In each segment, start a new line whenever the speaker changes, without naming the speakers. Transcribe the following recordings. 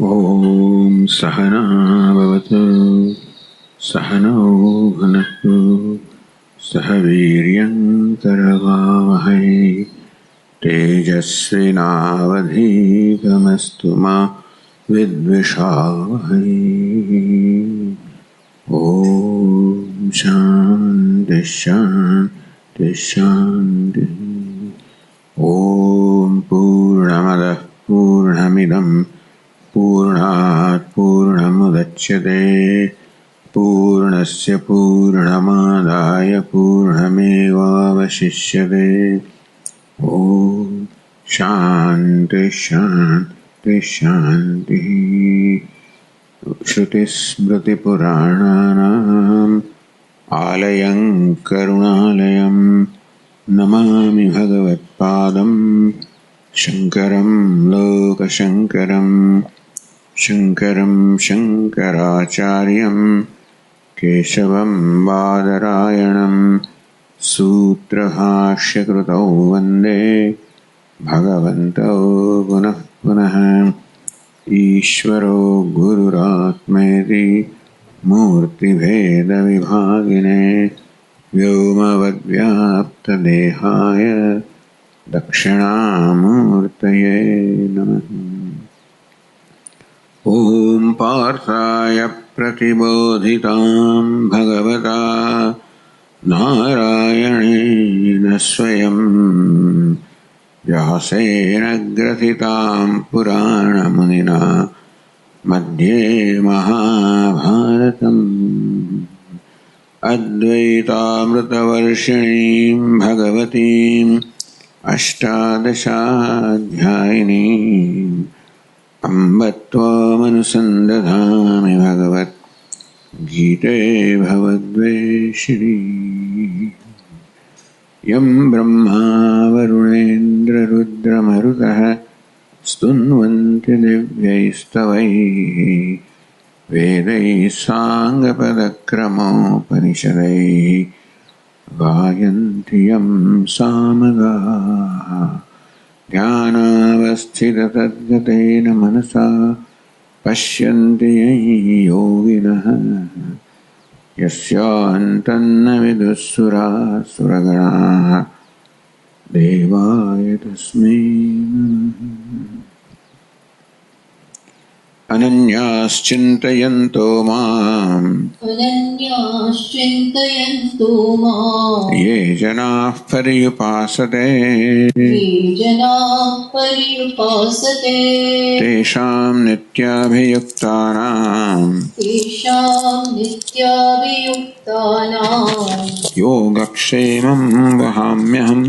ॐ सहना भवतु सहनौ भुनक्तु सह वीर्यं करवावहै तेजस्विनावधीतमस्तु मा विद्विषावहै। ॐ शान्ति शान्ति शान्तिः। ॐ पूर्णमदः पूर्णमिदं पूर्णात् पूर्णमुदच्यते पूर्णस्य पूर्णमादाय पूर्णमेवावशिष्यते। ॐ शान्ति शान्ति शान्तिः। श्रुतिस्मृतिपुराणानाम् आलयं करुणालयं नमामि भगवत्पादं शङ्करं लोकशङ्करं। शङ्करं शङ्कराचार्यं केशवं बादरायणं सूत्रभाष्यकृतौ वन्दे भगवन्तौ पुनः पुनः। ईश्वरो गुरुरात्मेति मूर्तिभेदविभागिने व्योमवद्व्याप्तदेहाय दक्षिणामूर्तये नमः। ॐ पार्थाय प्रतिबोधितां भगवता नारायणेन स्वयं व्यासेन ग्रथितां पुराणमुनिना मध्ये महाभारतम् अद्वैतामृतवर्षिणीं भगवतीम् अष्टादशाध्यायिनीम् अम्ब त्वामनुसन्दधामि भगवद्गीते भवद्वेषिणी। यं ब्रह्मा वरुणेन्द्ररुद्रमरुतः स्तुन्वन्ति दिव्यैस्तवैः वेदैः साङ्गपदक्रमोपनिषदैः गायन्ति यं सामगाः। ध्यानावस्थिततद्गतेन मनसा पश्यन्ति यं योगिनः यस्यान्तन्न विदुःसुरासुरगणाः देवाय तस्मै नमः। अनन्याश्चिन्तयन्तो माम् ये जनाः पर्युपासते तेषां नित्याभियुक्तानां योगक्षेमं वहाम्यहम्।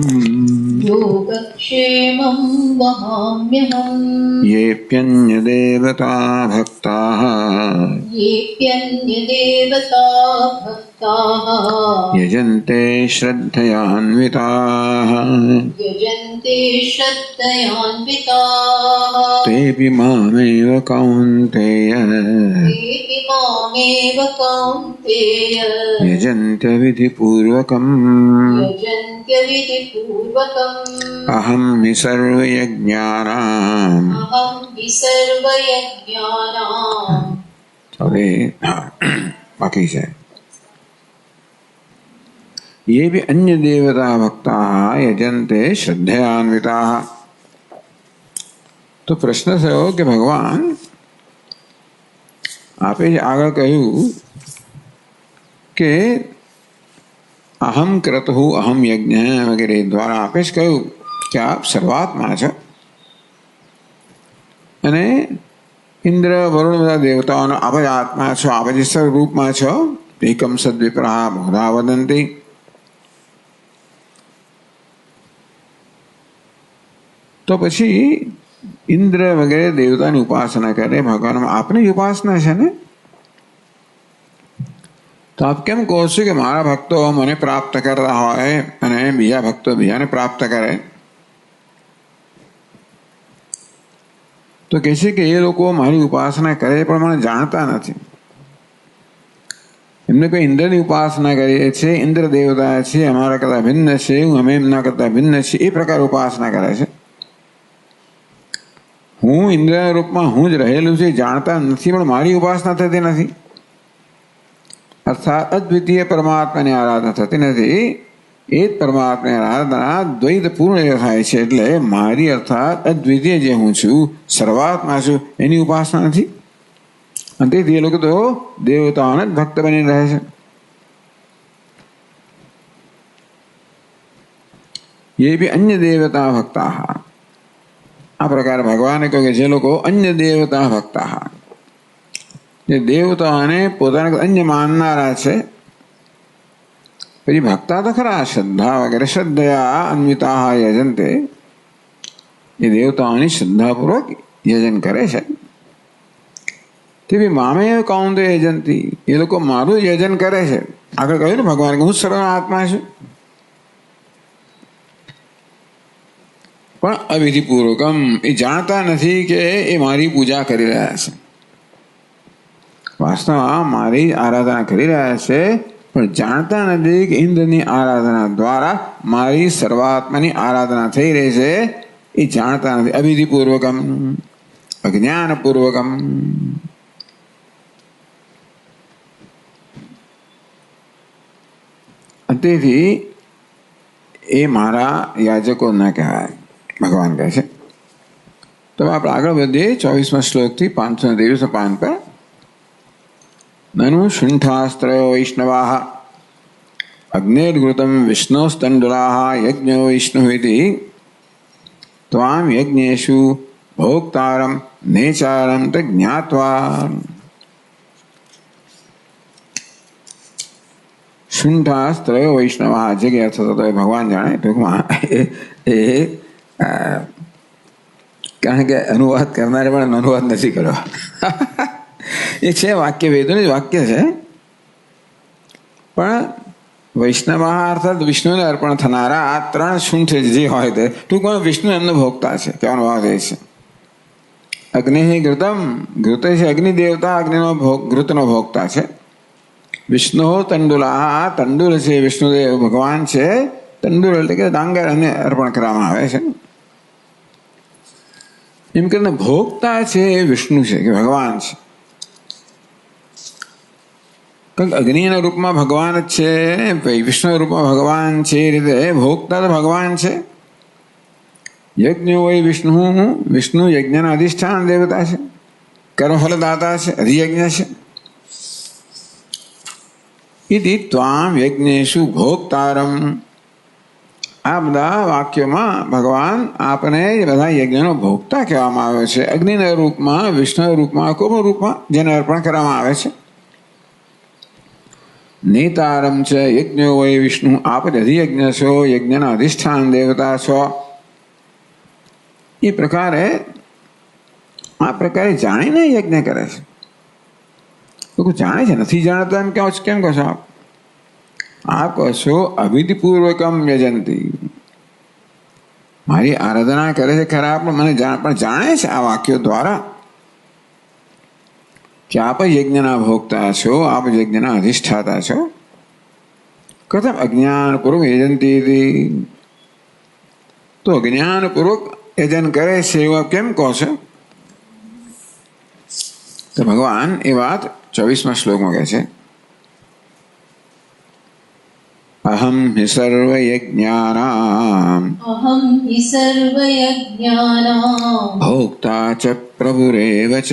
येऽप्यन्यदेवता भक्ताः यजन्ते श्रद्धयान्विताः तेऽपि मामेव कौन्तेय यजन्त्य विधिपूर्वकम्। अहं हि सर्वयज्ञानाम् बाकी से ये भी अन्य देवता भक्ता यजन्ते श्रद्धयान्विताः। तो प्रश्न थयो कि भगवान आपे આગળ કહ્યું કે અહમ ક્રતુઃ અહમ યજ્ઞ વગેરે દ્વારા આપે જ કહ્યું કે આપ સર્વાત્મા છો અને ઇન્દ્ર વરુણ બધા દેવતાઓનો આપ જ આત્મા છો, આપ જ સ્વરૂપમાં છો। એકમ સદ્વિપ્રહા બહુધા વદન્તિ। તો પછી ઇન્દ્ર વગેરે દેવતાની ઉપાસના કરે, ભગવાન આપની ઉપાસના છે ને, તો આપ કેમ કહો છો કે મારા ભક્તો મને પ્રાપ્ત કરતા હોય અને બીજા ભક્તો બીજાને પ્રાપ્ત કરે? તો કહે છે કે એ લોકો મારી ઉપાસના કરે પણ મને જાણતા નથી। એમને કોઈ ઇન્દ્રની ઉપાસના કરીએ છીએ, ઇન્દ્ર દેવતા છે, અમારા કરતા ભિન્ન છે, અમે એમના કરતા ભિન્ન છીએ, એ પ્રકાર ઉપાસના કરે છે। હું ઇન્દ્રિય રૂપમાં હું જ રહેલું છે જાણતા નથી, પણ મારી ઉપાસના થતી નથી. અર્થાત અદ્વિતીય પરમાત્માની આરાધના થતી નથી. એ જ પરમાત્માની આરાધના દ્વૈત પૂર્ણ થાય છે. એટલે મારી અર્થાત અદ્વિતીય જે હું છું, સર્વાત્મા છું, એની ઉપાસના નથી. અને તેથી એ લોકો તો દેવતાઓને જ ભક્ત બની રહે છે. એ બી અન્ય દેવતા ભક્તા. આ પ્રકારે ભગવાને કહ્યું કે જે લોકો અન્ય દેવતા ભક્તા, જે દેવતાઓને પોતાના અન્ય માનનારા છે, પછી ભક્તા તો ખરા, શ્રદ્ધા વગેરે શ્રદ્ધયા અન્વિતા યજંતે, એ દેવતાઓની શ્રદ્ધાપૂર્વક યજન કરે છે. તે બી મામે કૌંતે યજંતી, એ લોકો મારું યજન કરે છે. આગળ કહ્યું ને ભગવાન કે હું સર્વ આત્મા છું, પણ અવિધિપૂર્વકમ, એ જાણતા નથી કે એ મારી પૂજા કરી રહ્યા છે. વાસ્તવમાં મારી આરાધના કરી રહ્યા છે, પણ જાણતા નથી કે ઇન્દ્રની આરાધના દ્વારા મારી સર્વાત્માની આરાધના થઈ રહી છે. એ જાણતા નથી. અવિધિપૂર્વકમ, અજ્ઞાનપૂર્વકમ. તેથી એ મારા યાજકો ન કહેવાય, ભગવાન કહે છે. તો આપણે આગળ વધીએ 24મા શ્લોકથી 523 પાન પર. નનુ શુંઠાસ્ત્રયો વૈષ્ણવાઃ અગ્નેર્ઘૃતમ વિષ્ણોસ્તંડુલાઃ યજ્ઞો વિષ્ણુ ઇતિ ત્વામ યજ્ઞેષુ ભોક્તારમ નેચારમ ત જ્ઞાત્વા. શુંઠાસ્ત્રયો વૈષ્ણવાઃ, જે અર્થ થતો એ ભગવાન જાણે. ટૂંકમાં કારણ કે અનુવાદ કરનારે પણ અનુવાદ નથી કર્યો. એ છે વાક્ય, વેદોનું જ વાક્ય છે, પણ વૈષ્ણવાહ અર્થાત વિષ્ણુને અર્પણ થનારા આ 3 શુંઠ જે હોય તે ટૂંકમાં વિષ્ણુ એમનો ભોગતા છે, કહેવાનો ભાવ એ છે. અગ્નિ ઘૃતમ, ઘૃત છે અગ્નિ દેવતા, અગ્નિનો ઘૃતનો ભોગતા છે. વિષ્ણુ તંડુલા, તંડુલ છે વિષ્ણુદેવ ભગવાન છે. તંડુલ એટલે કે ડાંગર એને અર્પણ કરવામાં આવે છે. એમ કરીને ભોગતા છે એ વિષ્ણુ છે કે ભગવાન છે. કારણ કે અગ્નિના રૂપમાં ભગવાન જ છે, વિષ્ણુ રૂપમાં ભગવાન છે, એ રીતે ભોગતા તો ભગવાન છે. યજ્ઞ હોય વિષ્ણુ, વિષ્ણુ યજ્ઞના અધિષ્ઠાન દેવતા છે, કર્મફલદાતા છે, અધિયજ્ઞ છે. ઇતિ ત્વામ યજ્ઞેષુ ભોક્તારમ. આ બધા વાક્યોમાં ભગવાન આપને બધા યજ્ઞનો ભોગતા કહેવામાં આવ્યો છે. અગ્નિના રૂપમાં, વિષ્ણુ રૂપમાં, કોઈ રૂપમાં જેને અર્પણ કરવામાં આવે છે. નેતારમ છે યજ્ઞો વય વિષ્ણુ, આપ જ અધિયજ્ઞ છો, યજ્ઞના અધિષ્ઠાન દેવતા છો. એ પ્રકારે આ પ્રકારે જાણીને યજ્ઞ કરે છે. લોકો જાણે છે, નથી જાણતા એમ કેમ કહો છો આપ? આપ કહો છો અવિધિપૂર્વકમ યજંતી, મારી આરાધના કરે છે ખરા, પણ મને પણ જાણે છે આ વાક્યો દ્વારા કે આપ યજ્ઞના ભોગતા છો, આપ યજ્ઞના અધિષ્ઠાતા છો. કથમ અજ્ઞાનપૂર્વક યજંતી, તો અજ્ઞાનપૂર્વક યજન કરે છે એવું આપ કેમ કહો છો? તો ભગવાન એ વાત 24મા શ્લોકમાં કહે છે. અહમ હિ સર્વયજ્ઞાનામ ભોક્તા ચ પ્રભુરેવ ચ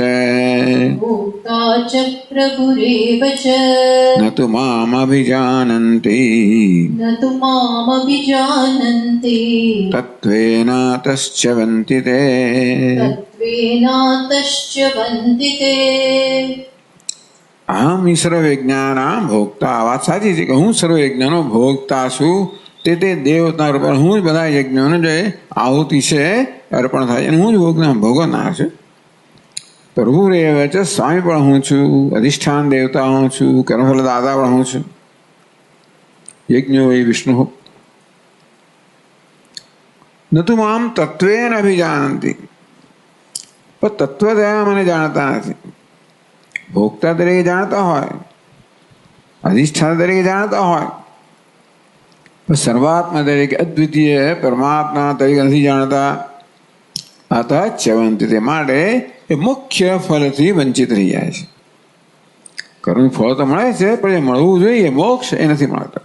ન તુ મામ અભિજાનન્તિ તત્વેનાતશ્ચવન્તિ તે. અહમ હિ સર્વયજ્ઞાનામ ભોક્તા. વાત સાચી છે કે હું સર્વયજ્ઞનો ભોગતા છું. તે દેવતા રૂપ હું જ બધા યજ્ઞોને જે આહુતિ છે અર્પણ થાય અને હું જ ભોગવનાર છું. પ્રભુ રેવ છે, સ્વામી પણ હું છું, અધિષ્ઠાન દેવતા હું છું, કર્મફલદાતા પણ હું છું. યજ્ઞો એ વિષ્ણુ. ન તું મામ તત્વેન અભિજાનંતી, પણ તત્વદયા મને જાણતા નથી. ભોગતા તરીકે જાણતા હોય, અધિષ્ઠાન તરીકે જાણતા હોય, પણ સર્વાત્મા તરીકે અદ્વિતીય પરમાત્મા તરીકે નથી જાણતા. અત ચ્યવંતી, તે માટે એ મુખ્ય ફલથી વંચિત રહી જાય છે. કર્મનું ફળ તો મળે છે, પણ એ મળવું જોઈએ મોક્ષ એ નથી મળતો.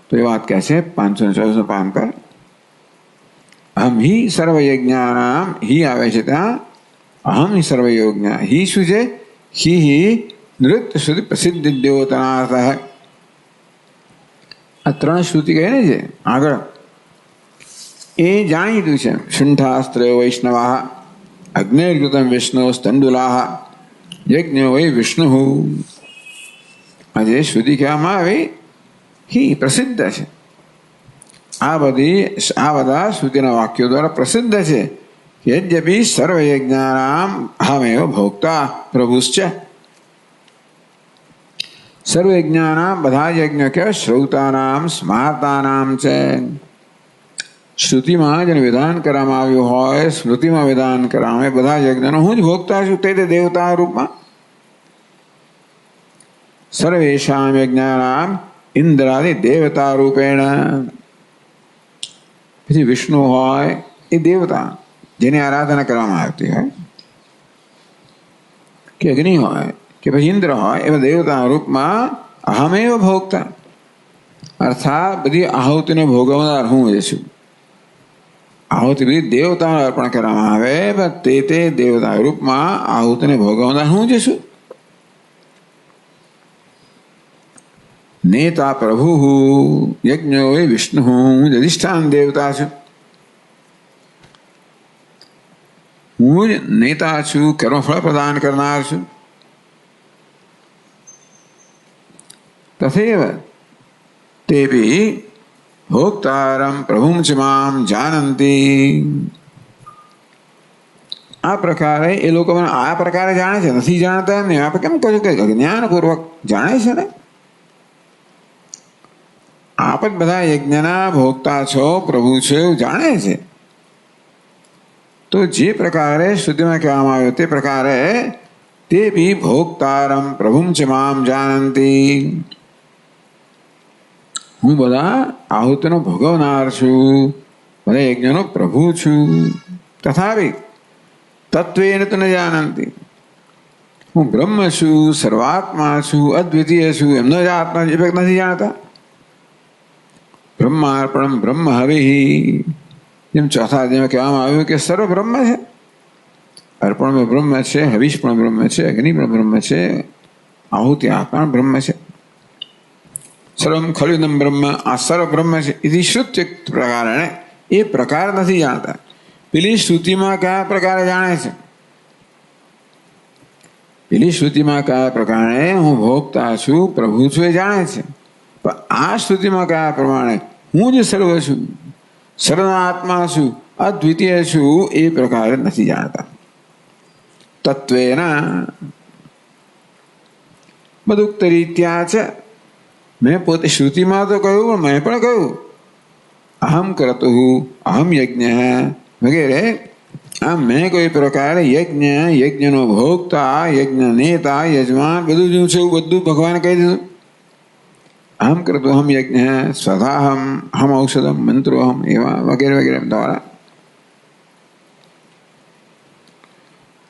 તો એ વાત કહે છે 524 પાન પર, અહમ હિ સર્વયજ્ઞાનામ, હિ આવે છે ત્યાં, અહમ હિ સર્વયજ્ઞ, હિ શું છે? હિ નૃત્ય શ્રુતિ પ્રસિદ્ધ દ્યોતનાર્થ. આ 3 શ્રુતિ કહે ને છે આગળ, એ જાણીતું છે. શુંઠાસ્ત્ર વૈષ્ણવા, અગ્નિર્કૃતમ વિષ્ણુ સ્તંડુલા, યજ્ઞ વૈ વિષ્ણુ. આ જે શ્રુતિ કહેવામાં આવે હિ પ્રસિદ્ધ છે. આ બધા શ્રુતિના વાક્યો દ્વારા પ્રસિદ્ધ છે. યદ્યપિ સર્વયજ્ઞાનામ અહમેવ ભોક્તા પ્રભુશ્ચ. સર્વયજ્ઞાનામ, બધા યજ્ઞ કે શ્રૌતાનામ સ્માર્તાનામ છે. શ્રુતિમાં જેને વિધાન કરવામાં આવ્યું હોય, સ્મૃતિમાં વિધાન કરવામાં આવે, બધા યજ્ઞનો હું જ ભોગતા છું, તે દેવતા રૂપમાં. સર્વેષામ યજ્ઞાનામ ઇન્દ્રાદિ દેવતા રૂપેણ. પછી વિષ્ણુ હોય એ દેવતા, જેની આરાધના કરવામાં આવતી હોય, કે અગ્નિ હોય કે પછી ઇન્દ્ર હોય, એવા દેવતા રૂપમાં અહમેવ ભોગતા, અર્થાત બધી આહુતિને ભોગવનાર હું જ છું. આહુતિ બધી દેવતાને અર્પણ કરવામાં આવે, તે દેવતા રૂપમાં આહુતિને ભોગવનાર હું જ છું. નેતા પ્રભુ યજ્ઞ એ વિષ્ણુ, હું જ અધિષ્ઠાન દેવતા છું. હું જ નેતા છું, કર્મફળ પ્રદાન કરનાર છું. તથૈવ તેભી ભોક્તારમ પ્રભુમ ચ મામ જાનંતી. આ પ્રકારે એ લોકો મને આ પ્રકારે જાણે છે, નથી જાણતા એમને. આપણે કેમ કહ્યું કે જ્ઞાનપૂર્વક જાણે છે ને. આપ જ બધા યજ્ઞના ભોગતા છો, પ્રભુ છો એવું જાણે છે. તો જે પ્રકારે શ્રુતિમાં કહેવામાં આવ્યું તે પ્રકારે તે બી ભોક્તારમ પ્રભુમ ચ મામ જાનંતી, હું બધા આહુતિનો ભોગવનાર છું, બધા યજ્ઞનો પ્રભુ છું. તથાપિ તત્વેન તો ન જાનંતી, હું બ્રહ્મ છું, સર્વાત્મા છું, અદ્વિતીય છું, એમનો જ આત્મા નથી જાણતા. બ્રહ્માર્પણમ બ્રહ્મ હવિ, જેમ ચોથા અધ્યાયમાં કહેવામાં આવ્યું કે સર્વ બ્રહ્મ છે. અર્પણ બ્રહ્મ છે, હવિષ પણ બ્રહ્મ છે, અગ્નિ પણ બ્રહ્મ છે, આહુતિ આપણ બ્રહ્મ છે. સર્વમ ખલુદમ બ્રહ્મ, આ સર્વ બ્રહ્મ છે. એથી શ્રુત્ય પ્રકારે એ પ્રકાર નથી જાણતા. પેલી શ્રુતિમાં કયા પ્રકારે જાણે છે, પેલી શ્રુતિમાં કયા પ્રકારે હું ભોગતા છું, પ્રભુ છું એ જાણે છે. પણ આ શ્રુતિમાં કયા પ્રમાણે હું જ સર્વ છું, સર્વના આત્મા છું, અદ્વિતીય છું, એ પ્રકારે નથી જાણતા. તત્વેના મદુક્ત રીત્યા છે. મેં પોતે શ્રુતિમાં તો કહ્યું, પણ મેં પણ કહ્યું અહમ કરતો હું, અહમ યજ્ઞ વગેરે. આમ મેં કોઈ પ્રકારે યજ્ઞ, યજ્ઞનો ભોગતા, યજ્ઞ નેતા, યજમાન બધું જ છે એવું બધું ભગવાને કહી દીધું. અહમ કરતો હમ યજ્ઞ, સ્વધાહમ, હમ ઔષધમ, મંત્રોહમ, એવા વગેરે વગેરે દ્વારા.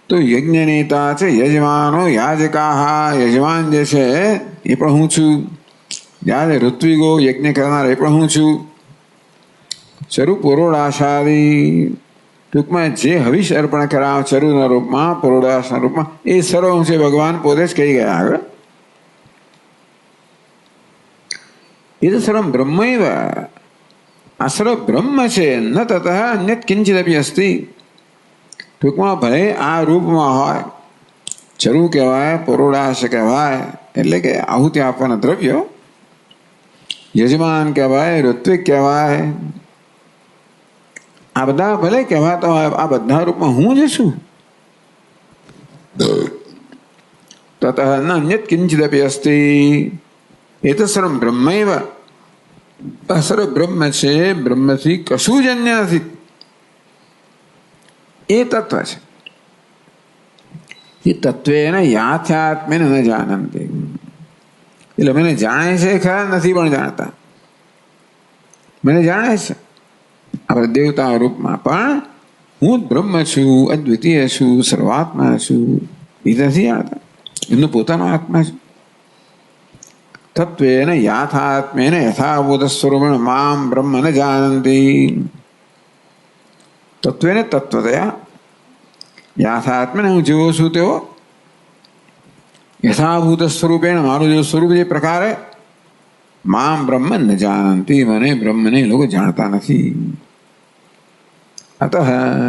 તો યજ્ઞ નેતા છે, યજમાનો યાજકા, યજમાન જે છે એ પણ હું છું. જ્યારે ઋત્વિગો યજ્ઞ કરનાર એ પણ હું છું. ચરુ પુરોડાશાદી, ટૂંકમાં જે હવિષ અર્પણ કરાવ ચરુના રૂપમાં, પુરોડાસના રૂપમાં, એ સર્વ હું છે. ભગવાન પોતે જ કહી ગયા આગળ. એ તો સર્વ બ્રહ્મ, આ સર્વ બ્રહ્મ છે. ન તત અન્યત કિંચિદપી અસ્તિ. ટૂંકમાં ભલે આ રૂપમાં હોય, ચરુ કહેવાય, પુરોડાશ કહેવાય, એટલે કે આહુતિ આપવાના દ્રવ્યો, યજમાન કહેવાય, ઋત્વિક કહેવાય, આ બધા ભલે કહેવાતા હોય, આ બધા રૂપમાં હું જ છું. તત ન અન્યત કિંચિદપી અસ્તિ. એ તો સર્વ બ્રહ્મૈવ, સર્વ બ્રહ્મ છે. બ્રહ્મથી કશું જ અન્ય નથી. એ તત્વ છે. એ તત્વેન યાથાત્મેન ન જાનંતી. એટલે મને જાણે છે ખરા, નથી પણ જાણતા. મને જાણે છે આપણે દેવતા રૂપમાં, પણ હું જ બ્રહ્મ છું, અદ્વિતીય છું, સર્વાત્મા છું, એ નથી જાણતા. એમનો પોતાનો આત્મા છે. તત્વેન યાથાત્મેન યથાભૂત સ્વરૂપેણ મામ બ્રહ્મ ન જાનંતી. તત્વેન તત્વતયા યાથાત્મેન હું જેવો છું તેવો યથાભૂત સ્વરૂપેણ મારું જેવું સ્વરૂપ જે પ્રકારે મામ બ્રહ્મ ન જાનંતી મને બ્રહ્મને એ લોકો જાણતા નથી. અતઃ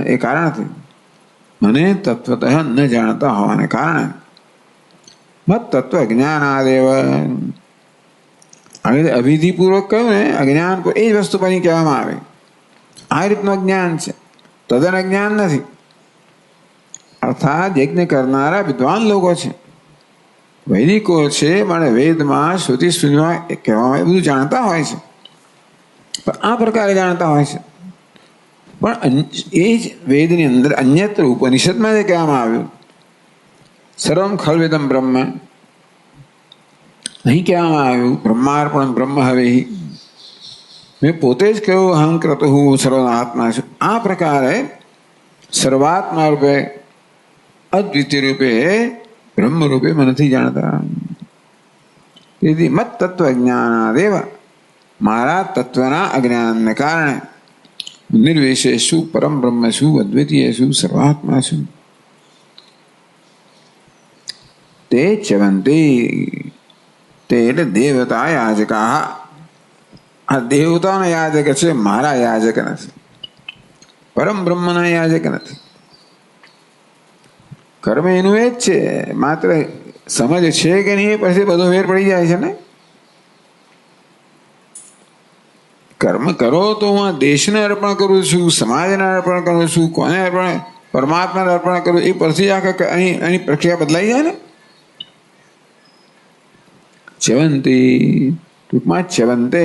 એ કારણથી મને તત્વતઃ ન જાણતા હોવાને કારણે મત તત્વ જ્ઞાનાદેવ અવિધિપૂર્વક કહ્યું ને અજ્ઞાન એ જ વસ્તુ પછી કહેવામાં આવે. આ રીતનું અજ્ઞાન છે, તદ્દન અજ્ઞાન નથી. અર્થાત યજ્ઞ કરનારા વિદ્વાન લોકો છે, વૈદિકો છે, મને વેદમાં શ્રુતિ સ્મૃતિમાં કહેવામાં એ બધું જાણતા હોય છે, પણ આ પ્રકારે જાણતા હોય છે. પણ એ જ વેદની અંદર અન્યત્ર ઉપનિષદમાં જે કહેવામાં આવ્યું સર્વમ ખલ્વિદમ બ્રહ્મ, અહીં કહેવામાં આવ્યું બ્રહ્માર્પણ બ્રહ્મ હવે મેં પોતે જ કહ્યું અહં ક્રતુ હું સર્વાત્મા છું. આ પ્રકારે સર્વાત્મા રૂપે અદ્વિતીય રૂપે બ્રહ્મ રૂપે મને નથી જાણતા. તેથી મત તત્વ અજ્ઞાનાદેવ મારા તત્વના અજ્ઞાનને કારણે નિર્વિશેષ છું, પરમ બ્રહ્મ છું, અદ્વિતીય છું, સર્વાત્મા છું. તે ચ્યવંતી તે એટલે દેવતા યાજકા. આ દેવતાના યાજક છે, મારા યાજક નથી, પરમ બ્રહ્મના યાજક નથી. કર્મ એનું એ જ છે, માત્ર સમજ છે કે નહીં એ પછી બધો ફેર પડી જાય છે ને. કર્મ કરો તો હું દેશને અર્પણ કરું છું, સમાજને અર્પણ કરું છું, કોને અર્પણ? પરમાત્માને અર્પણ કરું. એ પરથી આખા અહીં પ્રક્રિયા બદલાઈ જાય ને. ચ્યવંતી ટૂંકમાં ચ્યવંતે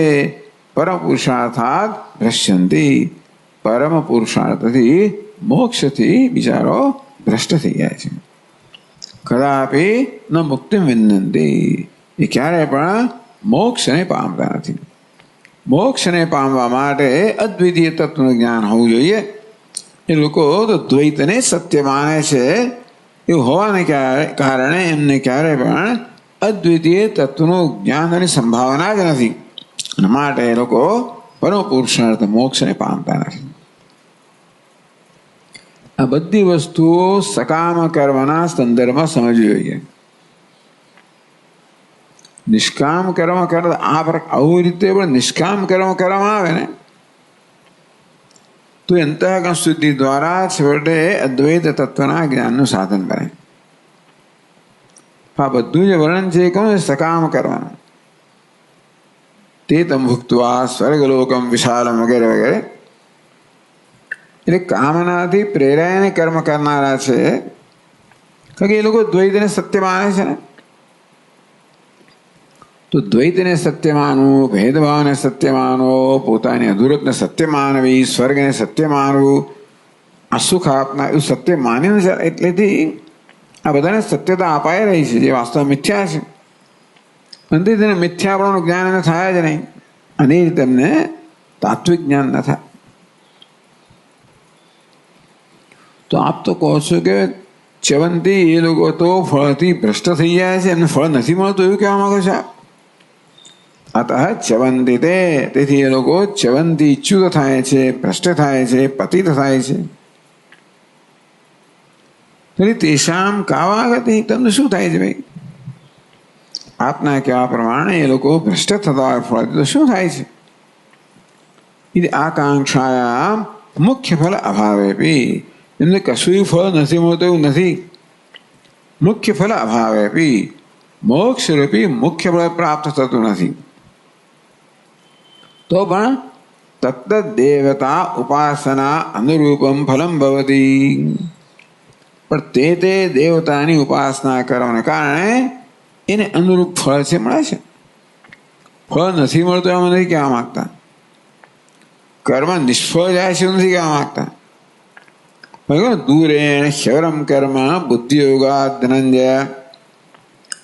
પરમ પુરુષાર્થાત ભ્રશ્યંતી. પરમ પુરુષાર્થથી મોક્ષથી બિચારો ભ્રષ્ટ થઈ જાય છે. કદાપી ન મુક્તિ વિંદંતી. એ ક્યારે પણ મોક્ષને પામતા નથી. મોક્ષને પામવા માટે અદ્વિતીય તત્વનું જ્ઞાન હોવું જોઈએ. એ લોકો તો દ્વૈતને સત્ય માને છે. એવું હોવાને કારણે એમને ક્યારે પણ અદ્વિતીય તત્વનું જ્ઞાન અને સંભાવના જ નથી. માટે એ લોકો પરમ પુરુષાર્થ મોક્ષને પામતા નથી. આ બધી વસ્તુઓ સકામ કર્મના સંદર્ભમાં સમજવી જોઈએ. નિષ્કામ કર્મ આવું રીતે પણ નિષ્કામ કર્મ કરવામાં આવે ને તો અંતઃકરણ શુદ્ધિ દ્વારા છેવટે અદ્વૈત તત્વના જ્ઞાનનું સાધન બને. આ બધું જે વર્ણન છે એ કહું સકામ કરવાનું. તે તમ ભુક્ત્વા સ્વર્ગલોકમ વિશાલમ વગેરે વગેરે. એટલે કામનાથી પ્રેરાઈને કર્મ કરનારા છે, કારણ કે એ લોકો દ્વૈતને સત્ય માને છે ને. તો દ્વૈતને સત્ય માનવું, ભેદભાવને સત્ય માનવો, પોતાની અધૂરતને સત્ય માનવી, સ્વર્ગને સત્ય માનવું, અસુખ આપના એવું સત્ય માનીને એટલેથી આ બધાને સત્યતા અપાઈ રહી છે, જે વાસ્તવ મિથ્યા છે. અંતે તેને મિથ્યાપણું જ્ઞાન એને થાય જ નહીં, અને એ રીતે એમને તાત્વિક જ્ઞાન ન થાય. તો આપ તો કહો છો કે ચ્યવંતી એ લોકો તો ફળથી ભ્રષ્ટ થઈ જાય છે, એમને ફળ નથી મળતું એવું કહેવા માંગો છો આપ? અતઃ ચ્યવંતી તે, તેથી એ લોકો ચ્યવંતી ચ્યુત થાય છે, ભ્રષ્ટ થાય છે, પતિત થાય છે. તેથી તેષામ કાવાગતિ, તમને શું થાય છે ભાઈ? આપના કહેવા પ્રમાણે એ લોકો ભ્રષ્ટ થતા હોય ફળથી તો શું થાય છે? આકાંક્ષાયા મુખ્ય ફળ અભાવે બી, એમને કશું ફળ નથી મળતું એવું નથી. મુખ્ય ફળ અભાવે બી, મોક્ષરૂપી મુખ્ય ફળ પ્રાપ્ત થતું નથી. તો પણ તત્ત દેવતા ઉપાસના અનુરૂપમ ફલમ ભવતી. પણ તે દેવતાની ઉપાસના કરવાને કારણે એને અનુરૂપ ફળ છે, મળે છે. ફળ નથી મળતું એમ નથી કહેવા માંગતા. કર્મ નિષ્ફળ જાય છે એવું નથી કહેવા માંગતા. દૂરેણ શરમ કર્મ બુદ્ધિયોગાદ ધનંજય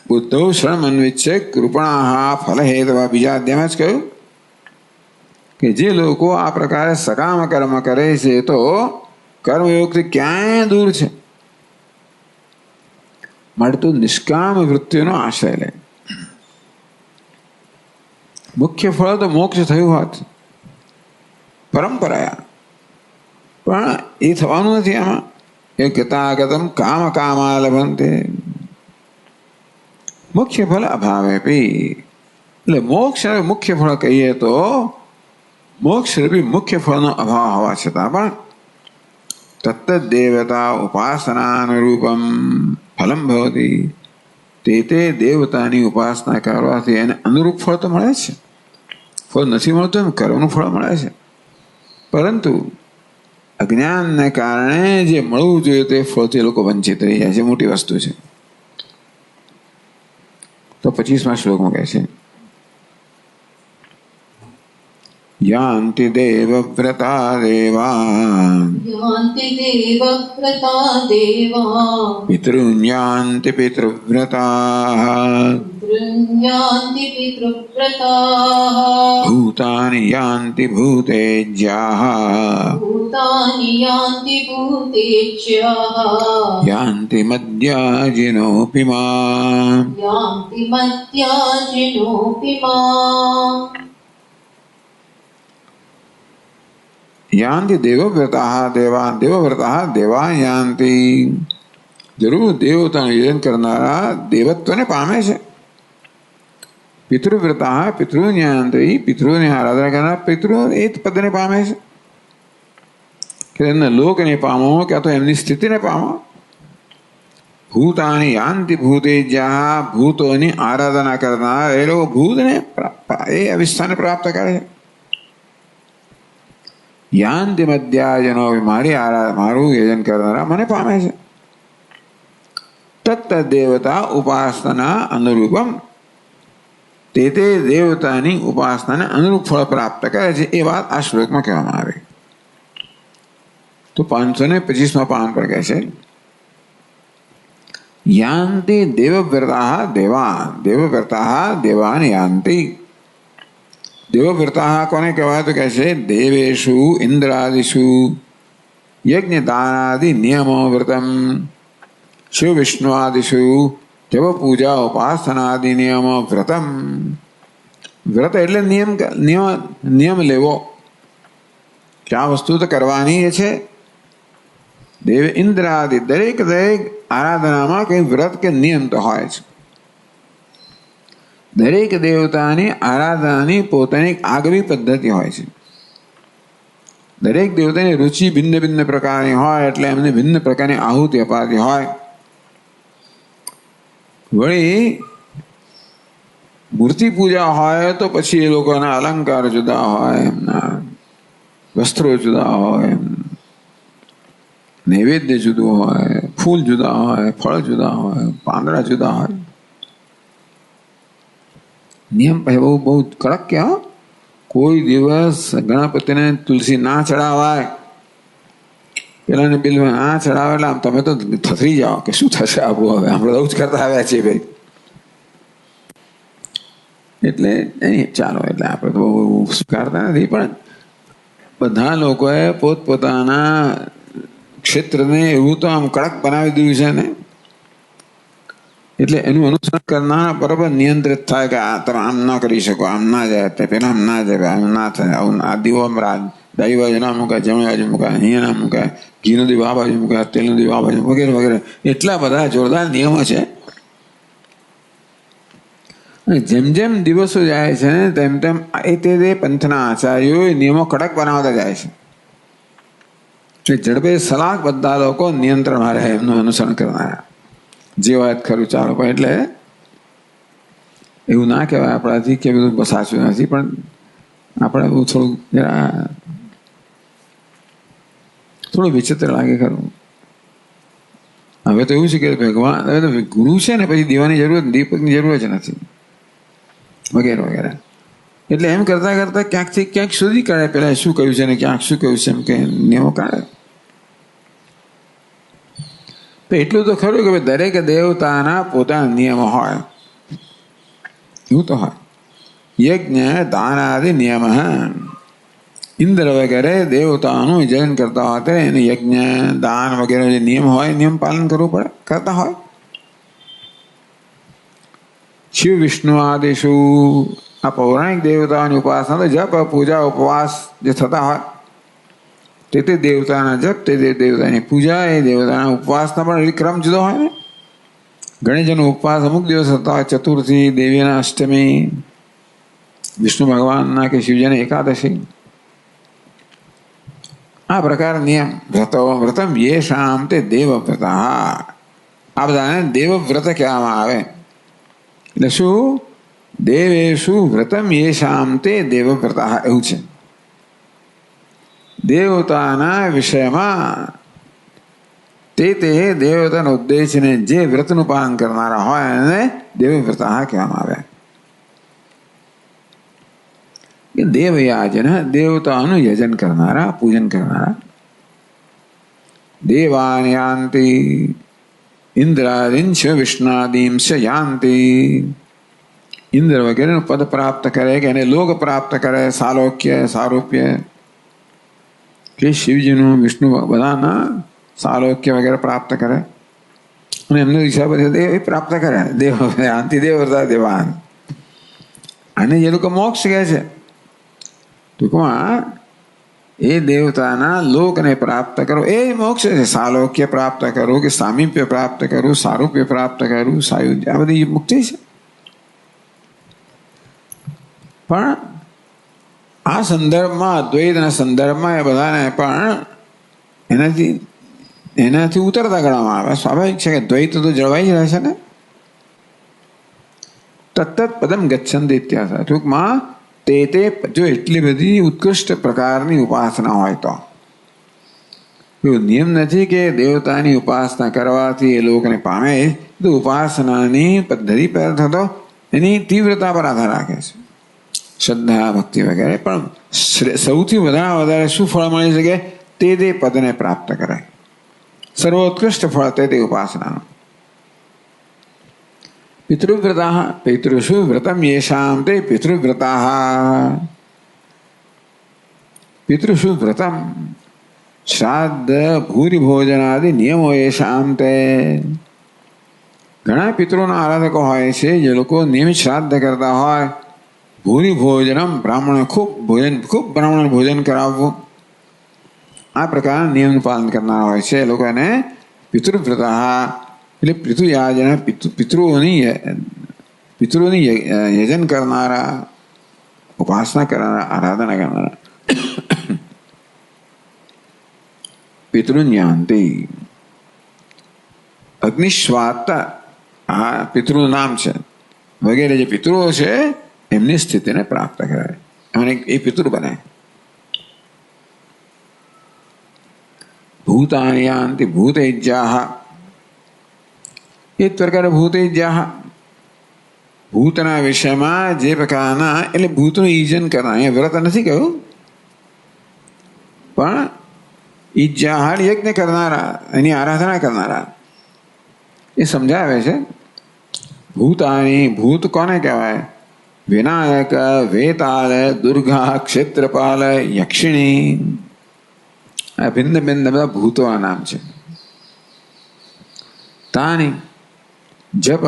બુદ્ધો શ્રમન્વિચ્છે કૃપણા ફલહેતવા. બીજા અધ્યાયમાં જ કહ્યું કે જે લોકો આ પ્રકારે સકામ કર્મ કરે છે તો કર્મયોગથી ક્યાંય દૂર છે. માટે તું નિષ્કામ વૃત્તિનો આશ્રય લે. મુખ્ય ફળ તો મોક્ષ થયું હોત પરંપરા, પણ એ થવાનું નથી. આમાં એ ગતાગતમ કામ કામા લભંતે, મુખ્ય ફળ અભાવે પી. એટલે મોક્ષ મુખ્ય ફળ કહીએ તો મોક્ષ રૂપી મુખ્ય ફળનો અભાવ હોવા છતાં પણ તત્ત દેવતા ઉપાસનાનુરૂપમ ફલમ ભવતી, તે દેવતાની ઉપાસના કરવાથી એને અનુરૂપ ફળ તો મળે છે. ફળ નથી મળતું એમ કર્મનું ફળ મળે છે, પરંતુ અજ્ઞાનને કારણે જે મળવું જોઈએ તે ફળથી લોકો વંચિત રહી જાય છે. મોટી વસ્તુ છે. તો 25મા શ્લોકમાં કહે છે, યાન્તિ દેવવ્રતા દેવા,
યાન્તિ દેવવ્રતા દેવા,
પિતॄન યાન્તિ પિતૃવ્રતા,
પિતॄન યાન્તિ પિતૃવ્રતા,
ભૂતાનિ યાન્તિ ભૂતેજ્યાઃ,
ભૂતાનિ યાન્તિ ભૂતેજ્યાઃ,
યાન્તિ મદ્યાજિનોऽપि માम्,
યાન્તિ મદ્યાજિનોऽપि માम्.
યાન્તિ દેવવ્રતા દેવા, દેવવ્રતા દેવા યાન્તિ. જરૂર દેવતાનું યજન કરનારા દેવત્વને પામે છે. પિતૃવ્રતા પિતૃને યાન્તિ, પિતૃની આરાધના કરનારા પિતૃ એ જ પદને પામે છે કે એમના લોકને પામો કે તો એમની સ્થિતિને પામો. ભૂતાની યાન્તિ ભૂતેજ્યાઃ, ભૂતોની આરાધના કરનાર એ લોકો ભૂતને એ અવિસ્થાને પ્રાપ્ત કરે છે. યાન્તિ મધ્યાજનો, મારું યજન કરનારા મને પામે છે. તત્ત દેવતા ઉપાસના અનુરૂપમ, તે દેવતાની ઉપાસનાને અનુરૂપ ફળ પ્રાપ્ત કરે છે. એ વાત આ શ્લોકમાં કહેવામાં આવે. તો 525મા પાન પર કહે છે, યાન્તિ દેવવ્રતા દેવા, દેવવ્રતા દેવાન યાન્તિ. દેવવ્રતા કોને કહેવાય તો કહે છે, દેવેશુ ઇન્દ્રાદિષુ યજ્ઞ દાનાદિ નિયમો વ્રતમ, શિવ વિષ્ણુઆદિષુ જપ પૂજા ઉપાસનાદિ નિયમો વ્રતમ. વ્રત એટલે નિયમ લેવો કે આ વસ્તુ તો કરવાની છે. દેવ ઇન્દ્રાદિ દરેક આરાધનામાં કંઈ વ્રત કે નિયમ તો હોય છે. દરેક દેવતાની આરાધનાની પોતાની આગવી પદ્ધતિ હોય છે. દરેક દેવતાની રુચિ ભિન્ન ભિન્ન પ્રકારની હોય, એટલે એમને ભિન્ન પ્રકારની આહુતિ અપાતી હોય. વળી મૂર્તિ પૂજા હોય તો પછી એ લોકોના અલંકાર જુદા હોય, એમના વસ્ત્રો જુદા હોય, નૈવેદ્ય જુદું હોય, ફૂલ જુદા હોય, ફળ જુદા હોય, પાંદડા જુદા હોય. નિયમ બહુ બહુ કડક કે કોઈ દિવસ ગણપતિને તુલસી ના ચડાવાય, પેલાને બિલ ના ચડાવે એટલે આમ તમે તો થથરી જાઓ કે શું થશે આપણું. હવે આપણે બહુ જ કરતા આવ્યા છીએ ભાઈ. એટલે ચાલો, એટલે આપણે તો બહુ સ્વીકારતા નથી, પણ બધા લોકોએ પોતપોતાના ક્ષેત્રને એવું તો આમ કડક બનાવી દીધું છે ને, એટલે એનું અનુસરણ કરનાર બરાબર નિયંત્રિત થાય કે આ તમે આમ ના કરી શકો, આમ ના જાય, પેલા આમ ના જાય, આમ ના થાય, આવું આ દીવો ડાબી બાજુ ના મુકાય, જમણી બાજુ મુકાય, અહીંયા ના મુકાય, ઘીનો દીવો આ બાજુ મુકાય, તેલનો દીવો આ બાજુ, વગેરે વગેરે. એટલા બધા જોરદાર નિયમો છે. જેમ જેમ દિવસો જાય છે તેમ તેમ તે પંથના આચાર્યો નિયમો કડક બનાવતા જાય છે. ઝડપે સલાહ બધા લોકો નિયંત્રણમાં રહે, એમનું અનુસરણ કરનારા. જે વાત ખરું ચાલો, પણ એટલે એવું ના કહેવાય આપણાથી કે બધું સાચું નથી, પણ આપણે બહુ થોડું વિચિત્ર લાગે ખરું. હવે તો એવું છે કે ભગવાન હવે તો ગુરુ છે ને, પછી દીવાની જરૂરત, દીપકની જરૂર જ નથી, વગેરે વગેરે. એટલે એમ કરતા કરતા ક્યાંકથી ક્યાંક સુધી કાઢે, પેલા શું કહ્યું છે ને ક્યાંક શું કહ્યું છે એમ કે નિયમો કાઢે. તો એટલું તો ખરું કે દરેક દેવતાના પોતાના નિયમો હોય, એવું તો હોય. યજ્ઞ દાનાદિ નિયમ, ઇન્દ્ર વગેરે દેવતાઓનું જન કરતા હોય એને યજ્ઞ દાન વગેરે જે નિયમ હોય નિયમ પાલન કરવું પડે, કરતા હોય. શિવ વિષ્ણુ આદિશુ આ પૌરાણિક દેવતાઓની ઉપાસના તો જપ પૂજા ઉપવાસ જે થતા હોય તે દેવતાના જપ, તે દેવતાની પૂજા, એ દેવતાના ઉપવાસના પણ ક્રમ જુદો હોય ને. ગણેશજીનો ઉપવાસ અમુક દિવસ થતા હોય, ચતુર્થી, દેવીના અષ્ટમી, વિષ્ણુ ભગવાનના કે શિવજીની એકાદશી, આ પ્રકાર નિયમ. વ્રતો વ્રતમ યેષામ તે દેવવ્રત, આ બધાને દેવવ્રત કહેવામાં આવે. એટલે શું? દેવેશુ વ્રતમ યેષામ તે દેવવ્રત, એવું છે. દેવતાના વિષયમાં તે દેવતાના ઉદ્દેશને જે વ્રતનું પાલન કરનારા હોય એને દેવવ્રત કહેવામાં આવે. દેવયાજન દેવતાનું યજન કરનારા, પૂજન કરનારા. દેવાન યાન્તિ ઇન્દ્રાદિંશ વિષ્ણાદિંશ યાન્તિ, ઇન્દ્ર વગેરેનું પદ પ્રાપ્ત કરે કે એને લોક પ્રાપ્ત કરે, સાલોક્ય સારૂપ્ય, કે શિવજીનું વિષ્ણુ બધાના સાલોક્ય વગેરે પ્રાપ્ત કરે અને એમને દિશા પર દેવ પ્રાપ્ત કરે. દેવ યાન્તિ દેવવ્રતા દેવાન, આને જે લોકો મોક્ષ કહે છે. ટૂંકમાં એ દેવતાના લોકને પ્રાપ્ત કરો એ મોક્ષ છે. સાલોક્ય પ્રાપ્ત કરવું કે સામીપ્ય પ્રાપ્ત કરવું, સારૂપ્ય પ્રાપ્ત કરવું, સાયુજ્ય, આ બધી મુક્તિ છે. પણ આ સંદર્ભમાં, અદ્વૈતના સંદર્ભમાં એ બધાને પણ એનાથી ઉતરતા ગણવામાં આવે. સ્વાભાવિક છે કે દ્વૈત તો જળવાઈ જ રહેશે ને. તત્ત પદમ ગચ્છન્તિ ઇત્યાસ. ટૂંકમાં તે જો એટલી બધી ઉત્કૃષ્ટ પ્રકારની ઉપાસના હોય તો એવું નિયમ નથી કે દેવતાની ઉપાસના કરવાથી એ લોકોને પામે. તો ઉપાસનાની પદ્ધતિ પર થતો એની તીવ્રતા પર આધાર રાખે છે, શ્રદ્ધા ભક્તિ વગેરે. પણ સૌથી વધારે શું ફળ મળી શકે? તે પદને પ્રાપ્ત કરે. સર્વોત્કૃષ્ટ ફળ તે ઉપાસનાનું. પિતૃવ્રતા પિતૃષુ વ્રતમ યેષામ તે પિતૃવ્રતા. પિતૃષુ વ્રતમ શ્રાદ્ધ ભૂરી ભોજનાદિ નિયમો યેષામ તે. ઘણા પિતૃના આરાધકો હોય છે જે લોકો નિયમિત શ્રાદ્ધ કરતા હોય. ભૂરી ભોજનમ બ્રાહ્મણ ખૂબ બ્રાહ્મણ ભોજન કરાવવું, આ પ્રકારના નિયમનું પાલન કરનારા હોય છે. એ લોકોને પિતૃવ્રતા એટલે પિતૃયાજન, પિતૃઓની યજન કરનારા, ઉપાસના કરનારા, આરાધના કરનારા. પિતૃન્યાંતિ અગ્નિશ્વાત, આ પિતૃનું નામ છે. વગેરે જે પિતૃઓ છે એમની સ્થિતિને પ્રાપ્ત કરે અને એ પિતૃ બને. ભૂતાની યાન્તિ ભૂતૈજ્યાહ, એ જ પ્રકારે ભૂતૈજ્યાહ ભૂતના વિષયમાં જે પ્રકારના, એટલે ભૂતનું ઈજન કરનાર. એ વ્રત નથી કહ્યું, પણ ઈજ્જાહાર યજ્ઞ કરનારા, એની આરાધના કરનારા એ સમજાવે છે. ભૂતાની, ભૂત કોને કહેવાય? વિનાયક, વેતાલ, દુર્ગા, ક્ષેત્રપાલ, યક્ષિણી, આ ભિન્ન ભિન્ન બધા ભૂતોના નામ છે. તાની જપ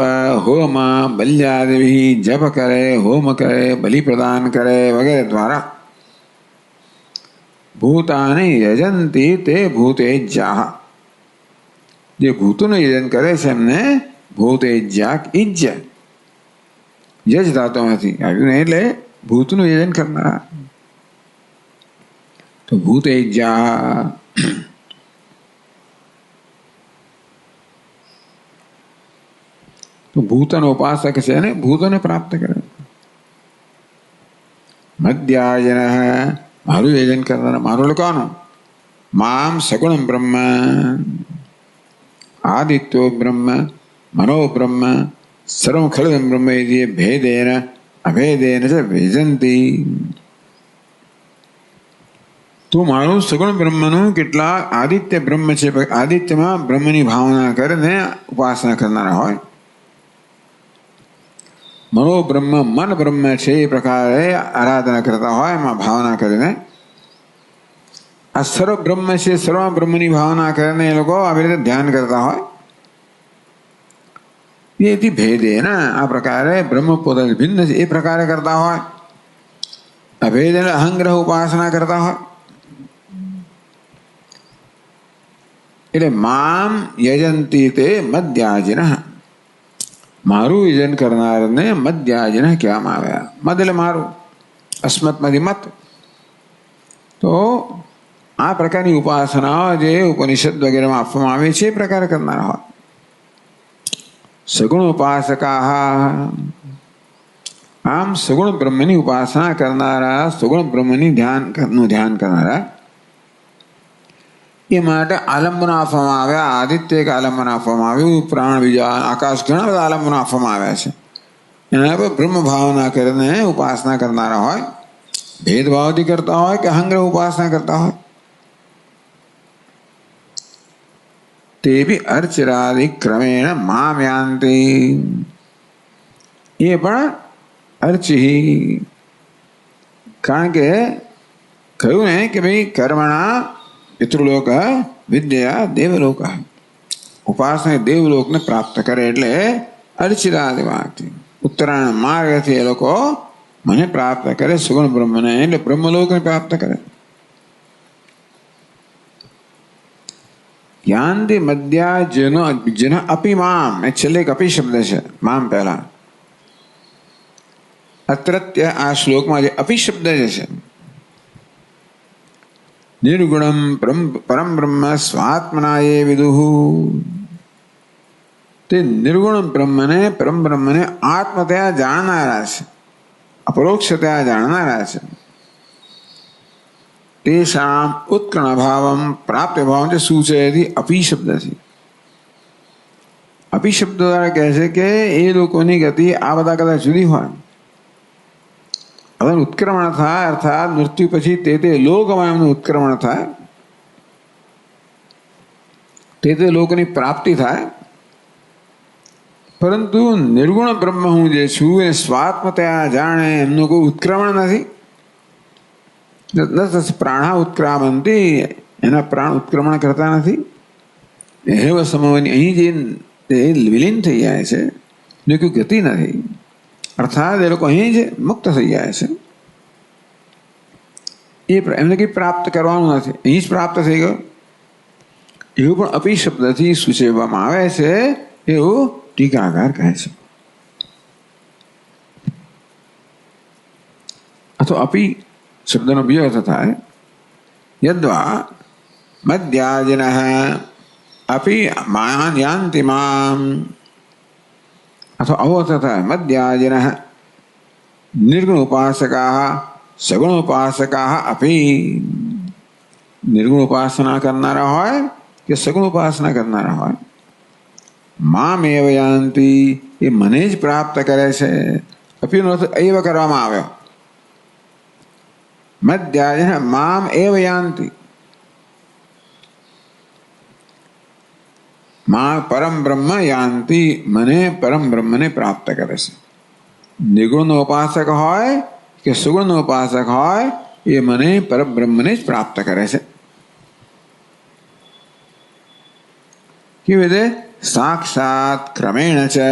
હોમ બલ્યાદેવી, જપ કરે, હોમ કરે, બલિ પ્રદાન કરે વગેરે દ્વારા ભૂતાની યજંતી તે ભૂતેજ્યાહ, જે ભૂતોનું યજન કરે છે એમને ભૂતેજ્યા, ઈજ્ય યજ ધાતુમાંથી આવ્યું ને, એટલે ભૂતનું યજન કરનારા. તો ભૂતેજ્યા તો ભૂતનો ઉપાસક છે ને ભૂતોને પ્રાપ્ત કરે. મધ્યાયન મારું યજન કરનારા, મારું લોકોનું. મામ સગુણમ બ્રહ્મ, આદિત્યો બ્રહ્મ, મનો બ્રહ્મ, સર્વ ખલદમ બ્રહ્મ ભેદેન અભેદેન ચ વેજંતી. તો મારું સગુણ બ્રહ્મનું કેટલાક આદિત્ય બ્રહ્મ છે, આદિત્યમાં બ્રહ્મની ભાવના કરીને ઉપાસના કરનારા હોય. મનો બ્રહ્મ, મન બ્રહ્મ છે, એ પ્રકારે આરાધના કરતા હોય, એમાં ભાવના કરીને. આ સર્વ બ્રહ્મ છે, સર્વ બ્રહ્મની ભાવના કરીને એ લોકો આવી રીતે ધ્યાન કરતા હોય. એથી ભેદે ને આ પ્રકારે બ્રહ્મ પોતાની ભિન્ન છે એ પ્રકારે કરતા હોય. અભેદ એટલે અહંગ્રહ ઉપાસના કરતા હોય. એટલે મામ યજંતી તે મદ્યાજિન, મારું યજન કરનારને મદ્યાજિન કહેવામાં આવ્યા. મદ એટલે મારું, અસ્મતમાંથી મત. તો આ પ્રકારની ઉપાસનાઓ જે ઉપનિષદ વગેરેમાં આપવામાં આવે છે એ પ્રકારે કરનારા હોય. સગુણ ઉપાસકા, આમ સગુણ બ્રહ્મની ઉપાસના કરનારા, સગુણ બ્રહ્મની ધ્યાન કરનારા, એ માટે આલંબન આપવામાં આવ્યા. આદિત્ય એક આલંબન આપવામાં આવ્યું, પ્રાણ બીજા, આકાશ, ઘણા બધા આલંબનો આપવામાં આવ્યા છે. એના પર બ્રહ્મ ભાવના કરીને ઉપાસના કરનારા હોય, ભેદભાવથી કરતા હોય કે અહંગ્રહ ઉપાસના કરતા હોય, તે બી અર્ચરાદિ ક્રમેણ મામ યાંતિ, એ પણ અર્ચી. કારણ કે કહ્યું ને કે ભાઈ કર્મણા પિતૃલોક વિદ્યા દેવલોક, ઉપાસના દેવલોકને પ્રાપ્ત કરે એટલે અર્ચિરાદિ વાગથી ઉત્તરાયણ માર્ગથી એ લોકો મને પ્રાપ્ત કરે, સુગુણ બ્રહ્મને એટલે બ્રહ્મલોકને પ્રાપ્ત કરે. યાંતિ મધ્યા જન અપી મામ, એ છેલ્લે એક અપી શબ્દ છે, મામ પહેલા. અત્રત્ય આ શ્લોકમાં જે અપી શબ્દ જે છે, નિર્ગુણમ પરમ બ્રહ્મ સ્વાત્મના એ વિદુઃ, તે નિર્ગુણ બ્રહ્મને, પરમ બ્રહ્મને આત્મતયા જાણનારા છે, અપરોક્ષતયા જાણનારા છે. તેષામ ઉત્કર્ણ ભાવમ પ્રાપ્ય ભાવમ છે. શું છે? એથી અપી શબ્દથી, અપી શબ્દ દ્વારા કહે છે કે એ લોકોની ગતિ આ બધા કદાચ જુદી હોય. હવે ઉત્ક્રમણ થાય, અર્થાત મૃત્યુ પછી તે લોકમાં એમનું ઉત્ક્રમણ થાય, તે લોકની પ્રાપ્તિ થાય. પરંતુ નિર્ગુણ બ્રહ્મ હું જે છું એ સ્વાત્મતયા જાણે, એમનું કોઈ ઉત્ક્રમણ નથી. પ્રાણા ઉત્ક્રામંતી, એના પ્રાણ ઉત્ક્રમણ કરતા નથી. એવ સમવાની, અહીં જે વિલીન થઈ જાય છે, ને કોઈ ગતિ નથી. અર્થાત એ લોકો અહીં જ મુક્ત થઈ જાય છે. એમને કંઈ પ્રાપ્ત કરવાનું નથી, અહીં જ પ્રાપ્ત થઈ ગયો એવું પણ અપી શબ્દથી સૂચવવામાં આવે છે, એવું ટીકાકાર કહે છે. અથવા અપી શબ્દનો બીજો અર્થ થાય યદ્વા મદ્યાજિન અપી માન યાન્તિ મામ, અથવા આવો અર્થ થાય મદ્યાજિન નિર્ગુણ ઉપાસકા સગુણ ઉપાસકા અપી. નિર્ગુણ ઉપાસના કરનારા હોય કે સગુણ ઉપાસના કરનારા હોય, મામ એવ યાન્તિ, એ મને જ પ્રાપ્ત કરે છે. અપીનો અર્થ એવ કરવામાં આવ્યો. મધ્યાજન મામ એવ યાન્તિ, મા પરમ બ્રહ્મ યાન્તિ, મને પરમ બ્રહ્મને પ્રાપ્ત કરે છે. નિર્ગુણનો ઉપાસક હોય કે સુગુણનો ઉપાસક હોય, એ મને પરબ્રહ્મને જ પ્રાપ્ત કરે છે. કેવી રીતે? સાક્ષાત ક્રમેણ છે.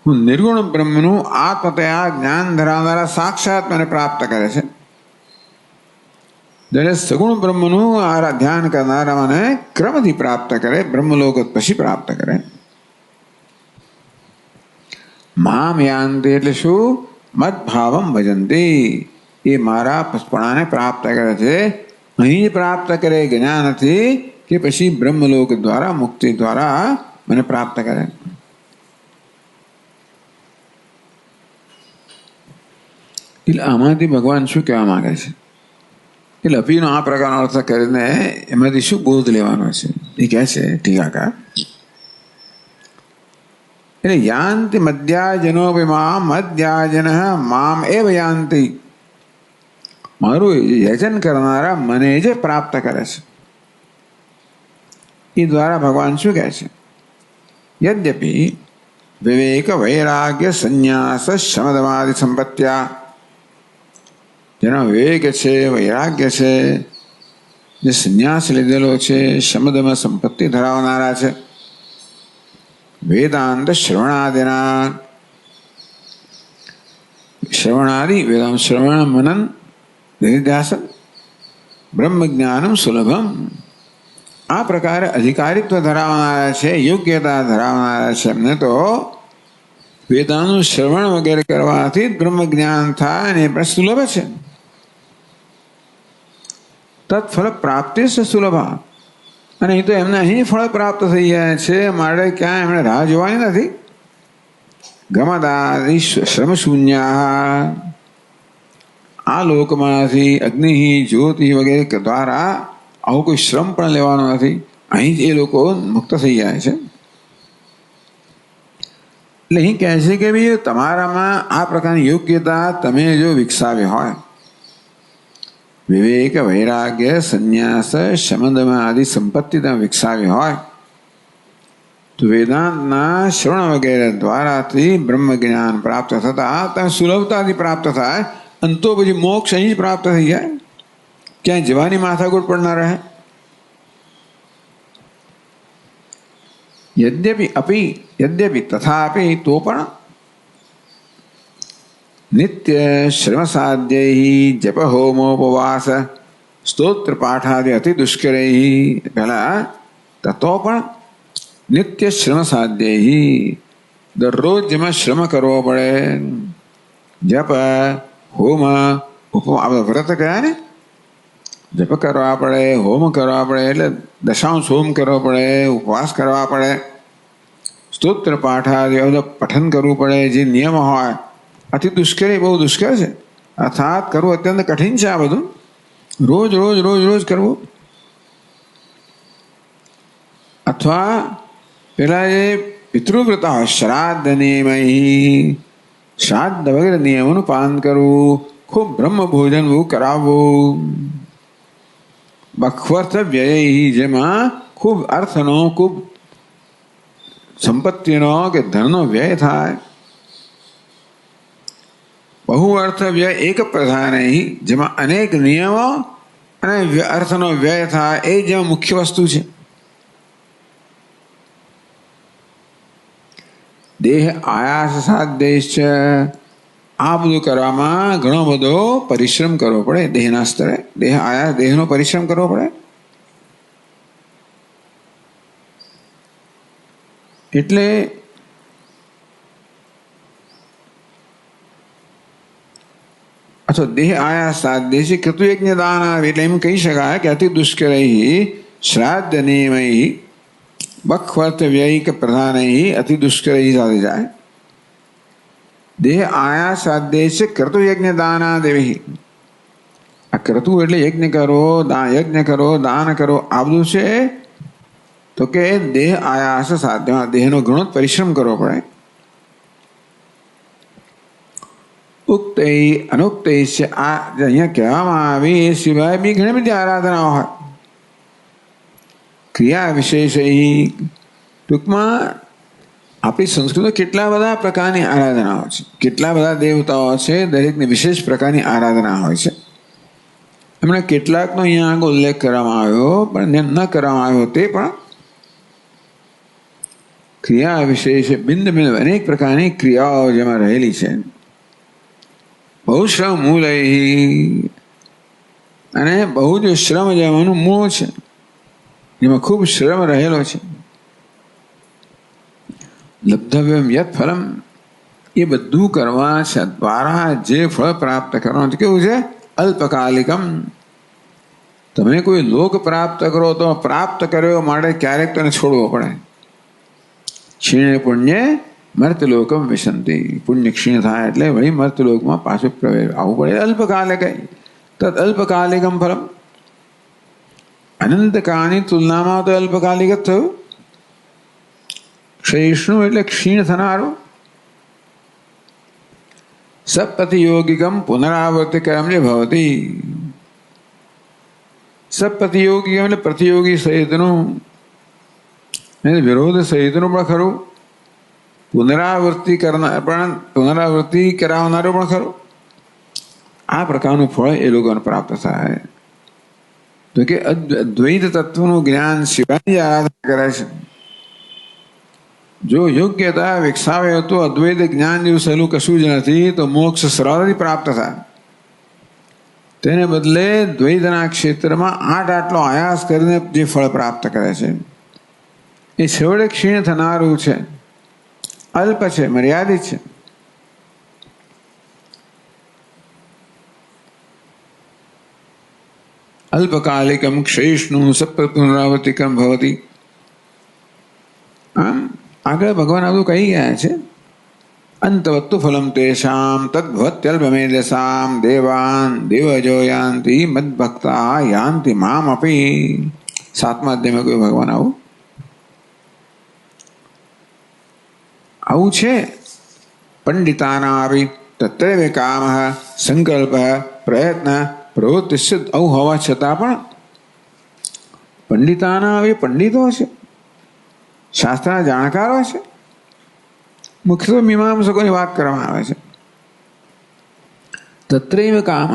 હું નિર્ગુણ બ્રહ્મનું આત્મતયા જ્ઞાન ધરાવનારા સાક્ષાત મને પ્રાપ્ત કરે છે. જ્યારે સગુણ બ્રહ્મનું ધ્યાન કરનારા મને ક્રમથી પ્રાપ્ત કરે, બ્રહ્મલોક પછી પ્રાપ્ત કરે. મામ યાન્તિ એટલે શું? મદભાવમ ભજંતી, એ મારા પસપણાને પ્રાપ્ત કરે છે. અહીં જ પ્રાપ્ત કરે જ્ઞાનથી કે પછી બ્રહ્મલોક દ્વારા, મુક્તિ દ્વારા મને પ્રાપ્ત કરે. એટલે આમાંથી ભગવાન શું કહેવા માંગે છે? એટલે અપીનો આ પ્રકારનો અર્થ કરીને એમાંથી શું બોધ લેવાનો છે એ કહે છે ટીકાકાર. એટલે યાન્તિ મધ્યાજનો મામ, મધ્યાજન મામ એવ યાન્તિ, મારું યજન કરનારા મને જ પ્રાપ્ત કરે છે. એ દ્વારા ભગવાન શું કહે છે? યદ્યપિ વિવેક વૈરાગ્ય સંન્યાસ શમદમાદિ સંપત્ત્યા, જેનો વિવેક છે, વૈરાગ્ય છે, જે સંન્યાસ લીધેલો છે, શમદમાં સંપત્તિ ધરાવનારા છે, વેદાંત શ્રવણાદિના શ્રવણાદિ વેદાંત શ્રવણ મનન નિધિધ્યાસન બ્રહ્મ જ્ઞાનમ સુલભમ, આ પ્રકારે અધિકારીત્વ ધરાવનારા છે, યોગ્યતા ધરાવનારા છે, એમને તો વેદાનું શ્રવણ વગેરે કરવાથી બ્રહ્મ જ્ઞાન થાય અને એ પણ સુલભ છે. તત્ફળ પ્રાપ્તિ છે સુલભા, અને એ તો એમને અહીં ફળ પ્રાપ્ત થઈ જાય છે, માટે ક્યાં એમણે રાહ જોવાની નથી. ગમદાદિ શ્રમ શૂન્યા, આ લોકમાંથી અગ્નિ જ્યોતિ વગેરે દ્વારા આવો કોઈ શ્રમ પણ લેવાનો નથી, અહીં જ એ લોકો મુક્ત થઈ જાય છે. એટલે અહીં કહે છે કે ભાઈ તમારામાં આ પ્રકારની યોગ્યતા તમે જો વિકસાવી હોય, વિવેક વૈરાગ્ય સંન્યાસ શમદમાં આદિ સંપત્તિ તમે વિકસાવી હોય, તો વેદાંતના શ્રવણ વગેરે દ્વારાથી બ્રહ્મ જ્ઞાન પ્રાપ્ત થતા તમે સુલભતાથી પ્રાપ્ત થાય, અને તો પછી મોક્ષ અહીં જ પ્રાપ્ત થઈ જાય, ક્યાંય જવાની માથાકૂટ પણ ના રહે. યદ્યપિ તથાપી તો પણ નિત્ય શ્રમ સાધ્ય જપ હોમોપવાસ સ્તોત્ર પાઠાદિ અતિ દુષ્કરૈ, પહેલા તો પણ નિત્ય શ્રમ સાધ્ય, દરરોજ જેમાં શ્રમ કરવો પડે, જપ હોમ વ્રત કયા ને, જપ કરવા પડે, હોમ કરવા પડે, એટલે દશાંશ હોમ કરવો પડે, ઉપવાસ કરવા પડે, સ્તોત્ર પાઠાદિ પઠન કરવું પડે, જે નિયમ હોય. અતિ દુષ્કર, એ બહુ દુષ્કર છે, અર્થાત કરવું અત્યંત કઠિન છે. આ બધું રોજ રોજ રોજ રોજ કરવું. અથવા પેલા એ પિતૃવ્રત હોય, શ્રાદ્ધ નિયમ, શ્રાદ્ધ વગેરે નિયમોનું પાલન કરવું, ખૂબ બ્રહ્મ ભોજન કરાવવું, બખવર્થ વ્યય, જેમાં ખૂબ અર્થનો, ખૂબ સંપત્તિનો કે ધનનો વ્યય થાય. બહુ અર્થ વ્યય એક પ્રધાન, જેમાં અનેક નિયમો અને અર્થનો વ્યય થાય, એ જેમાં મુખ્ય વસ્તુ છે. દેહ આયાસ સાધ્ય છે, આ બધું કરવામાં ઘણો બધો પરિશ્રમ કરવો પડે. દેહના સ્તરે દેહ આયાસ, દેહનો પરિશ્રમ કરવો પડે. એટલે અથવા દેહ આયાસ સાધ્ય છે કૃતયજ્ઞ દાન, એટલે એમ કહી શકાય કે અતિ દુષ્કર શ્રાદ્ધ નિયમ બખવર્ત વ્યય કે પ્રધાન અતિ દુષ્કર સાથે જાય. દેહ આયા સાધ્ય છે કર્તુયજ્ઞ દાના દેવી. આ કર્તુ એટલે યજ્ઞ કરો, દાન કરો, આ બધું છે. તો કે દેહ આયાસ સાધ્ય, દેહનો ઘણો પરિશ્રમ કરવો પડે. ઉક્ત અનુક્ત છે, આ અહીંયા કહેવામાં આવી એ સિવાય બી ઘણી બધી આરાધનાઓ હોય. ક્રિયા વિશેષ, ટૂંકમાં આપણી સંસ્કૃતિમાં કેટલા બધા પ્રકારની આરાધનાઓ છે, કેટલા બધા દેવતાઓ છે, દરેકની વિશેષ પ્રકારની આરાધના હોય છે. એમણે કેટલાકનો અહીંયા આગળ ઉલ્લેખ કરવામાં આવ્યો, પણ ન કરવામાં આવ્યો તે પણ ક્રિયા વિશેષ બિંદ અનેક પ્રકારની ક્રિયાઓ જેમાં રહેલી છે. બહુ શ્રમ મૂળ, અને બહુ જ શ્રમ જેમાંનું મૂળ છે, જેમાં ખૂબ શ્રમ રહેલો છે. લબ્ધવ્યમ યત ફલમ, એ બધું કરવા છે દ્વારા જે ફળ પ્રાપ્ત કરવાનું, કેવું છે અલ્પકાલિકમ. તમે કોઈ લોક પ્રાપ્ત કરો તો પ્રાપ્ત કર્યો માટે ક્યારેક તને છોડવો પડે. ક્ષીણે પુણ્ય મર્તલોકમ વિશંતિ, પુણ્ય ક્ષીણ થાય એટલે વળી મર્તલોકમાં પાછું પ્રવેશ આવવું પડે. અલ્પકાલિક તદ અલ્પકાલિકમ ફલમ, અનંતકાળની તુલનામાં તો અલ્પકાલિક જ થયું. ક્ષયિષ્ણુ એટલે ક્ષીણ થનારું. સપ્રતિયોગિકમ પુનરાવર્તિ કર્મ જે ભવતી, સપ્રતિયોગિકમ એટલે પ્રતિયોગી સહિતનું, વિરોધ સહિતનું પણ ખરું, પુનરાવૃત્તિ કરાવનારું પણ ખરું. આ પ્રકારનું ફળ એ લોકોને પ્રાપ્ત થાય. તો કે અદ્વૈત તત્વનું જ્ઞાન સિવાયની આરાધના કરે છે. જો યોગ્યતા વિકસાવે તો અદ્વૈત જ્ઞાન જેવું સહેલું કશું જ નથી, તો મોક્ષ સરળથી પ્રાપ્ત થાય. તેને બદલે દ્વૈતના ક્ષેત્રમાં આટલો આયાસ કરીને જે ફળ પ્રાપ્ત કરે છે એ છેવટે ક્ષીણ થનારું છે, અલ્પ છે, મર્યાદિત છે. અલ્પકાલિકમ ક્ષયિષ્ણુ સપ્તપુનરાવર્તિકમ ભવતી. આમ આગળ ભગવાન આવું કહી ગયા છે. અંતવત્તુ ફલમ તેષામ તદ્ભવત્યલ્પમેધસામ દેવાન દેવજો યાન્તિ મદ્ભક્તા યાન્તિ મામ અપી. 7મા અધ્યાયમાં કહ્યું ભગવાન આવું છે. પંડિતાનાપિ તત્રૈવ કામઃ સંકલ્પઃ પ્રયત્ન પ્રવૃત્તિ આવું હોવા છતાં પણ પંડિતાના એ પંડિતો છે, શાસ્ત્રના જાણકારો છે. મુખ્ય મીમાંસકોની વાત કરવામાં આવે છે. તત્રૈવ કામ,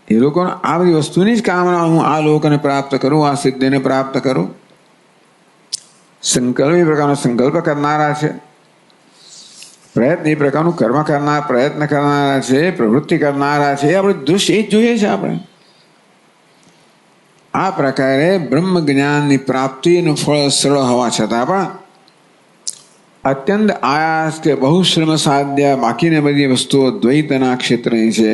એ લોકોને આ બધી વસ્તુની જ કામના, હું આ લોકોને પ્રાપ્ત કરું, આ સિદ્ધિને પ્રાપ્ત કરું. સંકલ્પ એ પ્રકારનો સંકલ્પ કરનારા છે, પ્રયત્ન એ પ્રકારનું કર્મ કરનાર, પ્રયત્ન કરનારા છે, પ્રવૃત્તિ કરનારા છે. આપણે દૃશ્ય એ જ જોઈએ છે. આપણે આ પ્રકારે બ્રહ્મ જ્ઞાનની પ્રાપ્તિનું ફળ સરળ હોવા છતાં પણ અત્યંત આયાસ કે બહુ શ્રમ સાધ્ય બાકીની બધી વસ્તુઓ દ્વૈતના ક્ષેત્રની છે,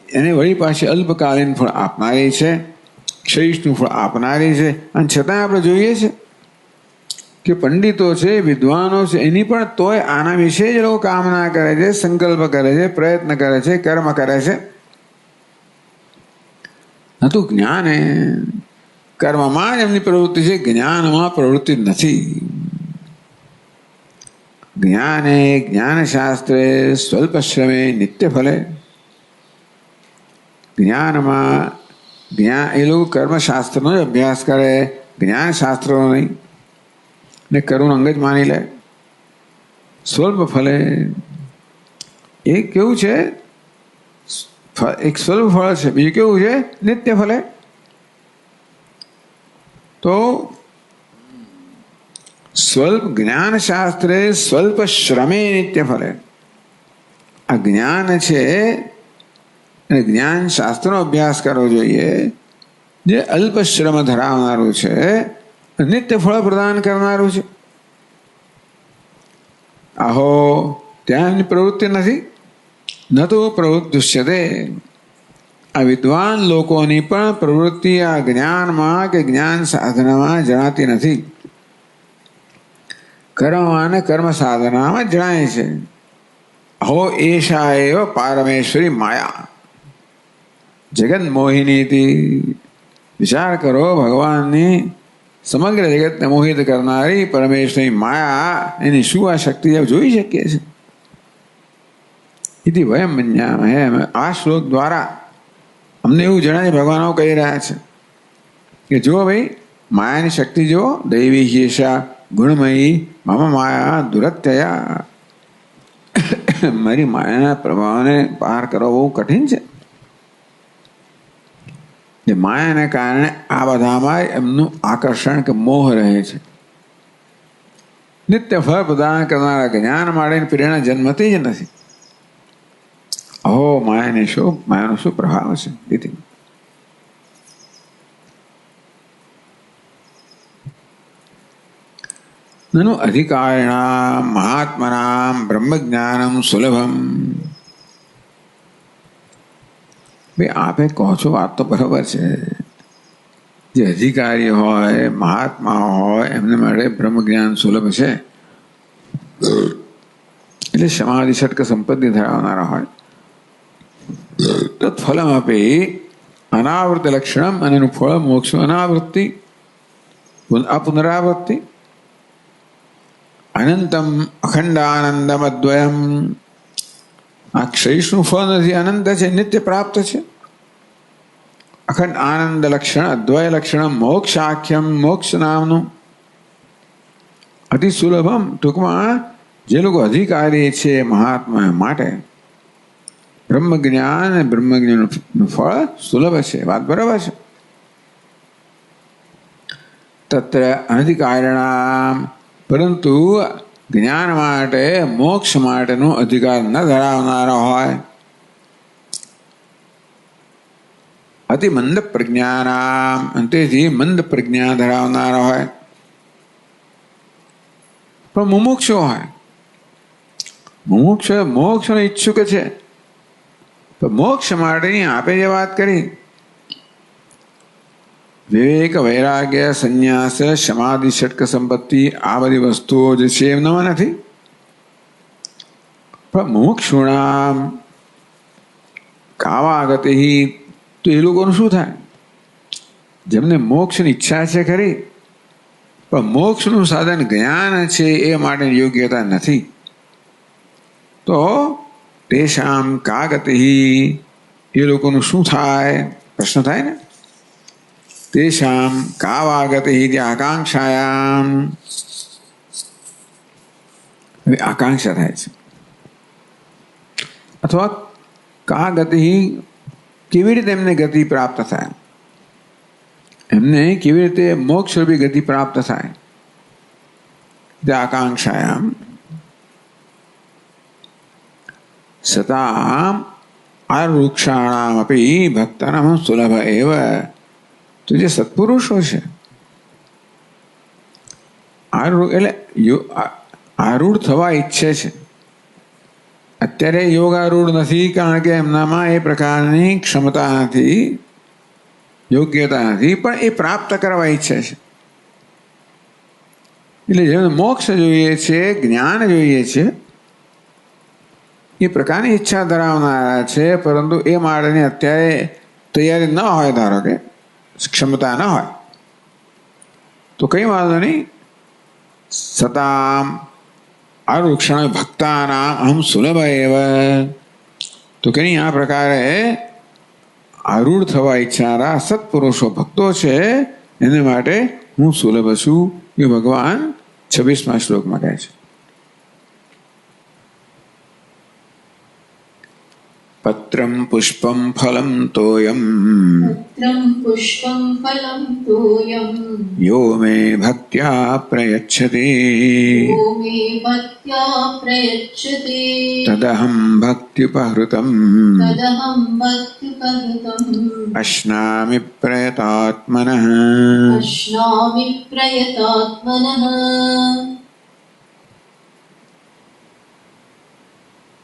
એને વળી પાછી અલ્પકાલીન ફળ આપનારી છે, ક્ષયિષ્ણુ ફળ આપનારી છે. અને છતાં આપણે જોઈએ છે કે પંડિતો છે, વિદ્વાનો છે, એની પણ તોય આના વિશે જ લોકો કામના કરે છે, સંકલ્પ કરે છે, પ્રયત્ન કરે છે, કર્મ કરે છે. નતું જ્ઞાન કર્મમાં જ એમની પ્રવૃત્તિ છે, જ્ઞાનમાં પ્રવૃત્તિ નથી. જ્ઞાને જ્ઞાનશાસ્ત્રે સ્વલ્પ શ્રમે નિત્ય ફલે. જ્ઞાનમાં એ લોકો કર્મશાસ્ત્રનો જ અભ્યાસ કરે, જ્ઞાનશાસ્ત્રનો નહીં, ને કરુણ અંગ જ માની લે. સ્વલ્પ ફલે એ કેવું છે? એક સ્વલ્પ ફળ છે, બીજું કેવું છે? નિત્ય ફલે. તો સ્વલ્પ જ્ઞાનશાસ્ત્રે સ્વલ્પ શ્રમે નિત્ય ફલે. આ જ્ઞાન છે અને જ્ઞાન શાસ્ત્રનો અભ્યાસ કરવો જોઈએ, જે અલ્પ શ્રમ ધરાવનારું છે, નિત્ય ફળ પ્રદાન કરનારું છે. આહો ત્યાં પ્રવૃત્તિ નથી, ન તો પ્રવૃત્તિષ્યતે. આ વિદ્વાન લોકોની પણ પ્રવૃત્તિ આ જ્ઞાનમાં કે જ્ઞાન સાધનામાં જણાતી નથી, કર્મમાં અને કર્મ સાધનામાં જણાય છે. અહો એષા એવ પારમેશ્વરી માયા જગત મોહિનીથી. વિચાર કરો, ભગવાનની સમગ્ર જગતને મોહિત કરનારી પરમેશ્વરની માયા, એની શું આ શક્તિ જોઈ શકીએ છીએ. ઇતિ વયમ મન્યામહે. આ શ્લોક દ્વારા અમને એવું જણાય, ભગવાન કહી રહ્યા છે કે જો ભાઈ માયાની શક્તિ જો દૈવી હિષા ગુણમયી મમ માયા દુરત્યયા. મારી માયાના પ્રભાવને પાર કરવો બહુ કઠિન છે. જે માયાને કારણે આ બધામાં એમનું આકર્ષણ કે મોહ રહે છે. નિત્ય ફળ પ્રદાન કરનારા જ્ઞાન માટેની પ્રેરણા જન્મતી જ નથી. અહો માયાનો શું પ્રભાવ છે. તેથી નનુ અધિકારિણામ મહાત્મનામ બ્રહ્મજ્ઞાનમ સુલભમ. ભાઈ આપે કહો છો, વાત તો બરાબર છે. જે અધિકારી હોય, મહાત્મા હોય, એમને માટે બ્રહ્મ જ્ઞાન સુલભ છે. એટલે સમાધિ ષટક સંપત્તિ ધરાવનારા હોય. તત્ફલમ આપે અનાવૃત લક્ષણમ, અને એનું ફળ મોક્ષ અનાવૃત્તિ, અપુનરાવૃત્તિ. અનંતમ અખંડાનંદમ અદ્વયમ. આ ક્ષયિષ્ણુ ફળ નથી, અનંત છે, નિત્ય પ્રાપ્ત છે. અખંડ આનંદ લક્ષણ, અદ્વય લક્ષણ, મોક્ષાખ્યમ, મોક્ષ નામનું અતિ સુલભમ. ટૂંકમાં જે લોકો અધિકારી છે મહાત્મા માટે બ્રહ્મજ્ઞાન અને બ્રહ્મજ્ઞાનનું ફળ સુલભ છે. વાત બરાબર છે. તત્ર અનધિકારિણામ, પરંતુ જ્ઞાન માટે મોક્ષ માટેનો અધિકાર ન ધરાવનારા હોય, અતિ મંદ પ્રજ્ઞાનામ, અને તેથી મંદ પ્રજ્ઞા ધરાવનારા હોય, પણ મુમુક્ષુ હોય, મોક્ષનો ઈચ્છુક છે, તો મોક્ષ માટેની આપે જે વાત કરી, વિવેક, વૈરાગ્ય, સંન્યાસ, સમાધિ, ષટક સંપત્તિ, આ બધી વસ્તુઓ જે છે એમનામાં નથી. પણ મુમુક્ષુણામ કાવા ગતિ, તો એ લોકોનું શું થાય? જેમને મોક્ષની ઈચ્છા છે ખરી, પણ મોક્ષનું સાધન જ્ઞાન છે એ માટે યોગ્યતા નથી, તો તેષામ કા ગતિ, એ લોકોનું શું થાય? પ્રશ્ન થાય ને. તેષામ કા વા ગતિ આકાંક્ષાયામ, આકાંક્ષા થાય છે. અથવા કા ગતિ, કેવી રીતે એમને ગતિ પ્રાપ્ત થાય, એમને કેવી રીતે મોક્ષરૂપી ગતિ પ્રાપ્ત થાય, તે આકાંક્ષાયામ. સતામ આરુક્ષાણામ અપી ભક્તાનામ સુલભ એવ, તો જે સત્પુરુષો છે, એટલે આરૂઢ થવા ઈચ્છે છે. અત્યારે યોગારૂઢ નથી, કારણ કે એમનામાં એ પ્રકારની ક્ષમતા નથી, યોગ્યતા નથી, પણ એ પ્રાપ્ત કરવા ઈચ્છે છે. એટલે જેમને મોક્ષ જોઈએ છે, જ્ઞાન જોઈએ છે, એ પ્રકારની ઈચ્છા ધરાવનારા છે, પરંતુ એ માટેની અત્યારે તૈયારી ન હોય, ધારો કે ક્ષમતા ન હોય, તો કઈ વાંધો નહીં. સતામ આરુક્ષણ ભક્તાનામ અહમ સુલભ એવ, તો કે નહીં, આ પ્રકારે આરૂઢ થવા ઈચ્છારા સત્પુરુષો ભક્તો છે, એને માટે હું સુલભ છું, એ ભગવાન 26મા શ્લોકમાં કહે છે. પત્રમ પુષ્પમ ફલમ તોયમ,
પત્રમ પુષ્પમ ફલમ તોયમ,
યો મે ભક્ત્યા પ્રયચ્છતિ,
યો મે ભક્ત્યા પ્રયચ્છતિ,
તદહં ભક્ત્યુપહૃતમ,
તદહં ભક્ત્યુપહૃતમ,
અશ્નામિ પ્રયતાત્મનઃ.
અશ્નામિ પ્રયતાત્મનઃ.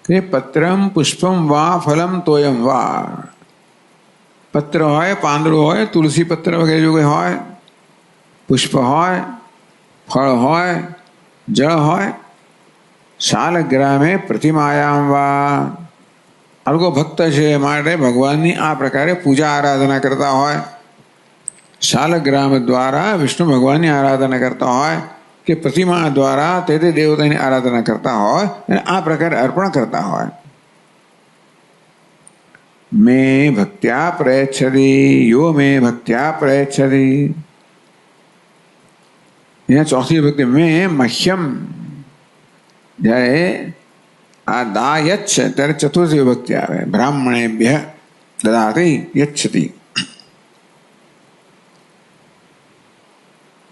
તે પત્રમ પુષ્પમ વા ફલમ તોયમ વા, પત્ર હોય, પાંદડું હોય, તુલસી પત્ર વગેરે જો કંઈ હોય, પુષ્પ હોય, ફળ હોય, જળ હોય, શાલગ્રામે પ્રતિમાયામ વા, આ લોકો ભક્ત છે માટે ભગવાનની આ પ્રકારે પૂજા આરાધના કરતા હોય, શાલગ્રામ દ્વારા વિષ્ણુ ભગવાનની આરાધના કરતા હોય, કે પ્રતિમા દ્વારા તે દેવતાની આરાધના કરતા હોય, અને આ પ્રકારે અર્પણ કરતા હોય. મેં ભક્ત્યા પ્રયચ્છતિ, યો મેં ભક્ત્યા પ્રયચ્છતિ. અહીંયા ચોથી ભક્તિ મેં મહ્યમ, જ્યારે આ દા યચ્છ છે ત્યારે ચતુર્થી વિભક્તિ આવે, બ્રાહ્મણેભ્ય દદાતિ યચ્છતિ.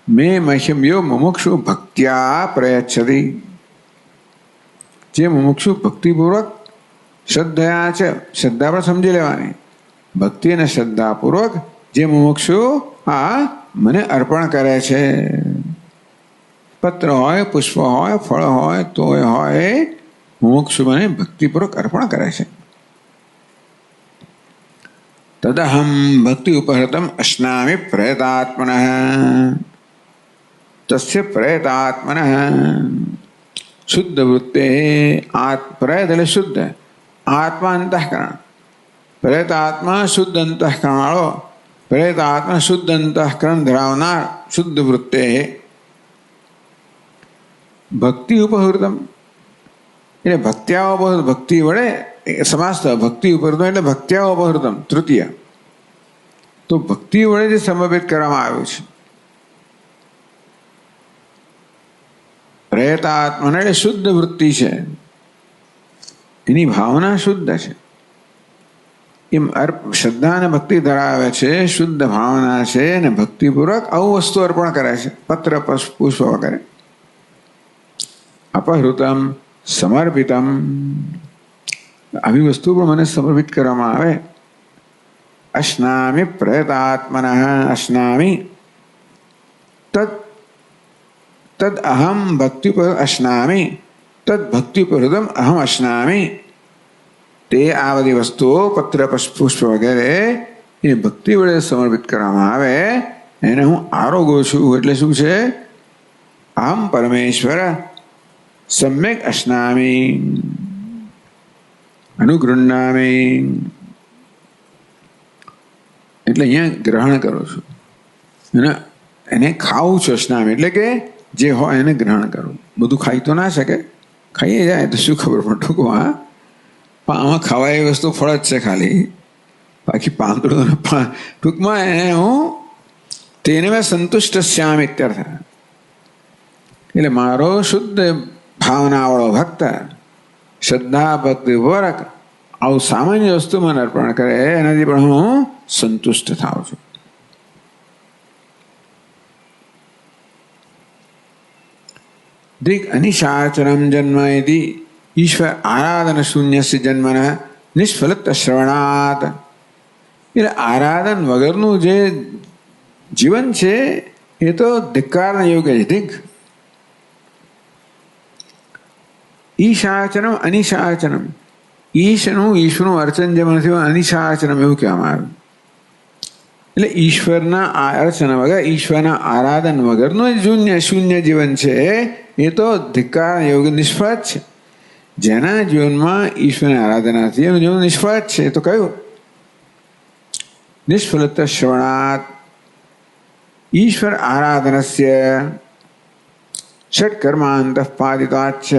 મેં મહ્યમ યો મુમુક્ષુ ભક્ત્યા પ્રયચ્છતિ, જે મુમુક્ષુ ભક્તિપૂર્વક શ્રદ્ધયા છે, શ્રદ્ધા પણ સમજી લેવાની, ભક્તિ અને શ્રદ્ધાપૂર્વક જે મુમુક્ષુ આ મને અર્પણ કરે છે, પત્ર હોય, પુષ્પ હોય, ફળ હોય, તોય હોય, મુમુક્ષુ મને ભક્તિપૂર્વક અર્પણ કરે છે. તદહમ ભક્તિ ઉપહૃતમ અશ્નામિ પ્રયતાત્મનઃ, તસ્ય પ્રયતાત્મનઃ શુદ્ધ વૃત્તે, પ્રયત એટલે શુદ્ધ, આત્મા અંતઃકરણ, પ્રયતાત્મા શુદ્ધ અંતઃકરણ વાળો, પ્રયતાત્મા શુદ્ધ અંતઃકરણ ધરાવનાર, શુદ્ધ વૃત્તે ભક્તિ ઉપહૃતમ, એટલે ભક્ત્યા ભક્તિ વડે સમાસ ભક્તિ ઉપહૃતમ એટલે ભક્ત્યા ઉપહૃતમ તૃતીય, તો ભક્તિ વડે જે સમર્પિત કરવામાં આવ્યું છે. પ્રયતાત્મા એટલે શુદ્ધ વૃત્તિ છે, એની ભાવના શુદ્ધ છે, એમ શ્રદ્ધા અને ભક્તિ ધરાવે છે, શુદ્ધ ભાવના છે અને ભક્તિપૂર્વક આવું વસ્તુ અર્પણ કરે છે, પત્ર પુષ્પ વગેરે. અપહૃતમ સમર્પિતમ, આવી વસ્તુ પણ મને સમર્પિત કરવામાં આવે. અશ્નામિ પ્રયતાત્મન, અશ્નામિ તદ અહમ ભક્તિ અશ્નામિ તદ ભક્તિપૂર્વકમ અહમ અશ્નામિ. તે આ બધી વસ્તુઓ પત્ર પુષ્પ વગેરે એ ભક્તિ વડે સમર્પિત કરવામાં આવે એને હું આરોગો છું. એટલે શું છે? અહમ પરમેશ્વર સમ્યક અશ્નામિ અનુગૃહ્ણામિ. એટલે અહીંયા ગ્રહણ કરું છું અને એને ખાવું છું. અશ્નામિ એટલે કે જે હોય એને ગ્રહણ કરવું. બધું ખાઈ તો ના શકે, ખાઈએ જાય તો શું ખબર પણ ટૂંકમાં પણ આમાં ખાવાય એવી વસ્તુ ફળ જ છે ખાલી, બાકી પાંદડું ટૂંકમાં એને હું તેને મેં સંતુષ્ટ શ્યામ ઇત્યર્થ. એટલે મારો શુદ્ધ ભાવનાવાળો ભક્ત શ્રદ્ધા ભક્તિ પૂર્વક આવું સામાન્ય વસ્તુ મને અર્પણ કરે એનાથી પણ હું સંતુષ્ટ થાઉં છું. દિગ અનિશાચરમ જન્મ યદિ ઈશ્વર આરાધન શૂન્યસ્ય જન્મન નિષ્ફલત શ્રવણાત. એટલે આરાધન વગરનું જે જીવન છે એ તો ધિક્કારના યોગ્ય છે. દિગ ઈશાચરમ અનિશાચરમ, ઈશ્વરનું અર્ચન જે મને થયું અનિશાચરમ એવું કહેવામાં આવ્યું. એટલે ઈશ્વરના અર્ચન વગર, ઈશ્વરના આરાધન વગરનું શૂન્ય જીવન છે એ તો ધિક્કાર યોગ્ય નિષ્ફળ જ છે. જેના જીવનમાં ઈશ્વરની આરાધના નથી એનું જીવન નિષ્ફળ જ છે. એ તો કયું? નિષ્ફલત શ્રવણાત ઈશ્વર આરાધનસ્ય ષટ્કર્માંતઃ પાદિતાચ્ચ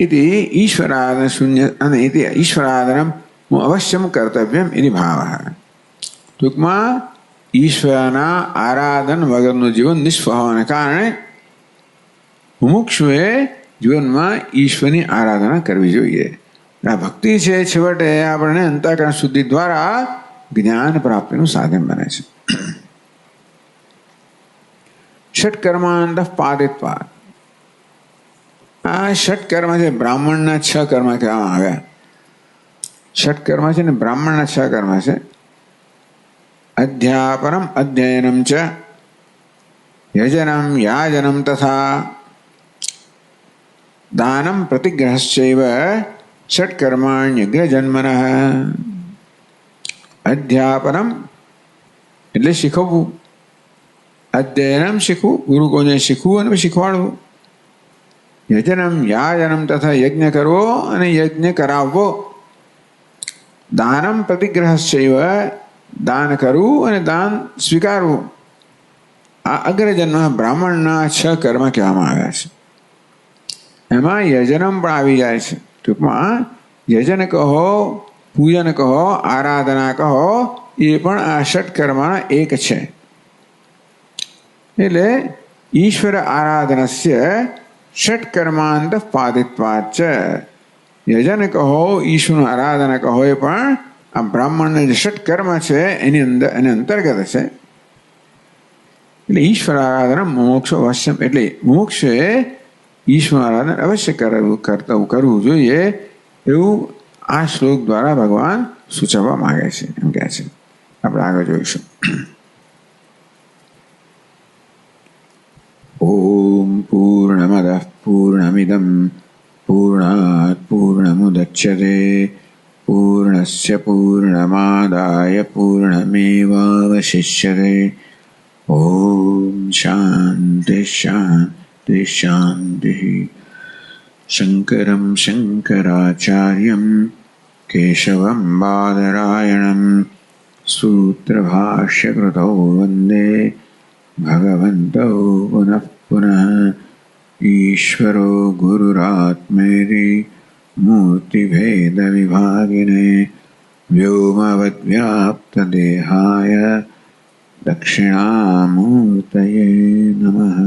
इति ईश्वराधन शून्य અને इति ईश्वराधनम અવશ્યમ કર્તવ્યમ इति ભાવः. ટૂંકમાં ઈશ્વરના આરાધન વગરનું જીવન નિષ્ફળ હોવાને કારણે મુમુક્ષુએ જીવનમાં ઈશ્વરની આરાધના કરવી જોઈએ. આ ભક્તિ છે છેવટે આપણને અંતઃકરણ શુદ્ધિ દ્વારા જ્ઞાન પ્રાપ્તિનું સાધન બને છે. ષટ્કર્માંતઃ પાદિત્વા, આ ષટકર્મ છે બ્રાહ્મણના 6 કર્મ કહેવામાં આવ્યા. ષટકર્મ છે ને બ્રાહ્મણના 6 કર્મ છે. અધ્યાપનમ અધ્યયનમ ચ યજનમ યાજનમ તથા દાનમ પ્રતિગ્રહશ્ચૈવ ષટ્કર્માણ્યગ્રજન્મનઃ. અધ્યાપનમ એટલે શીખવવું, અધ્યયનમ શીખવું, ગુરુ કોને શીખવું અને શીખવાડવું. યજનમ યાજનમ તથા યજ્ઞ કરવો અને યજ્ઞ કરાવવો. દાનમ પ્રતિગ્રહશ્ચૈવ દાન કરવું અને દાન સ્વીકારવું. આ અગ્રજન્મ બ્રાહ્મણના 6 કર્મ કહેવામાં આવ્યા છે. એમાં યજનમ પણ આવી જાય છે. ટૂંકમાં યજન કહો, પૂજન કહો, આરાધના કહો, એ પણ આ ષટ્કર્મના એક છે. એટલે ઈશ્વર આરાધનસ્ય ષટ્કર્માંત પાદિત્વાચ. યજન કહો, ઈશ્વરનું આરાધના કહો, એ પણ આ બ્રાહ્મણના જે ષટ્કર્મ છે એની અંદર એને અંતર્ગત છે. એટલે ઈશ્વર આરાધના મોક્ષ અવશ્યમ, એટલે મોક્ષે ઈશ્વર આરાધન અવશ્ય કરવું જોઈએ એવું આ શ્લોક દ્વારા ભગવાન સૂચવવા માંગે છે, એમ કહે છે. આપણે આગળ જોઈશું. ઓમ પૂર્ણમદઃ પૂર્ણમિદં પૂર્ણાત પૂર્ણમુદચ્યતે પૂર્ણસ્ય પૂર્ણમાદાય પૂર્ણમેવાવશિષ્યતે. ઓમ શાંતિ શાંતિ શાંતિ. શંકરં શંકરાચાર્યં કેશવં બાદરાયણં સૂત્રભાષ્યકૃતૌ વંદે ભગવन्तौ પુનઃ પુનઃ. ઈશ્વરો ગુરુરાત્મેતિ મૂર્તિભેદવિભાગિને વ્યોમવદ્વ્યાપ્તદેહાય દક્ષિણામૂર્તયે નમઃ.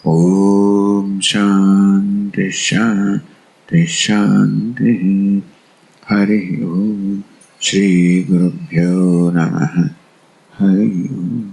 ઓમ શાંતિ શાંતિ શાંતિ. हरि ओम श्री गुरुभ्यो नमः हरि ओम।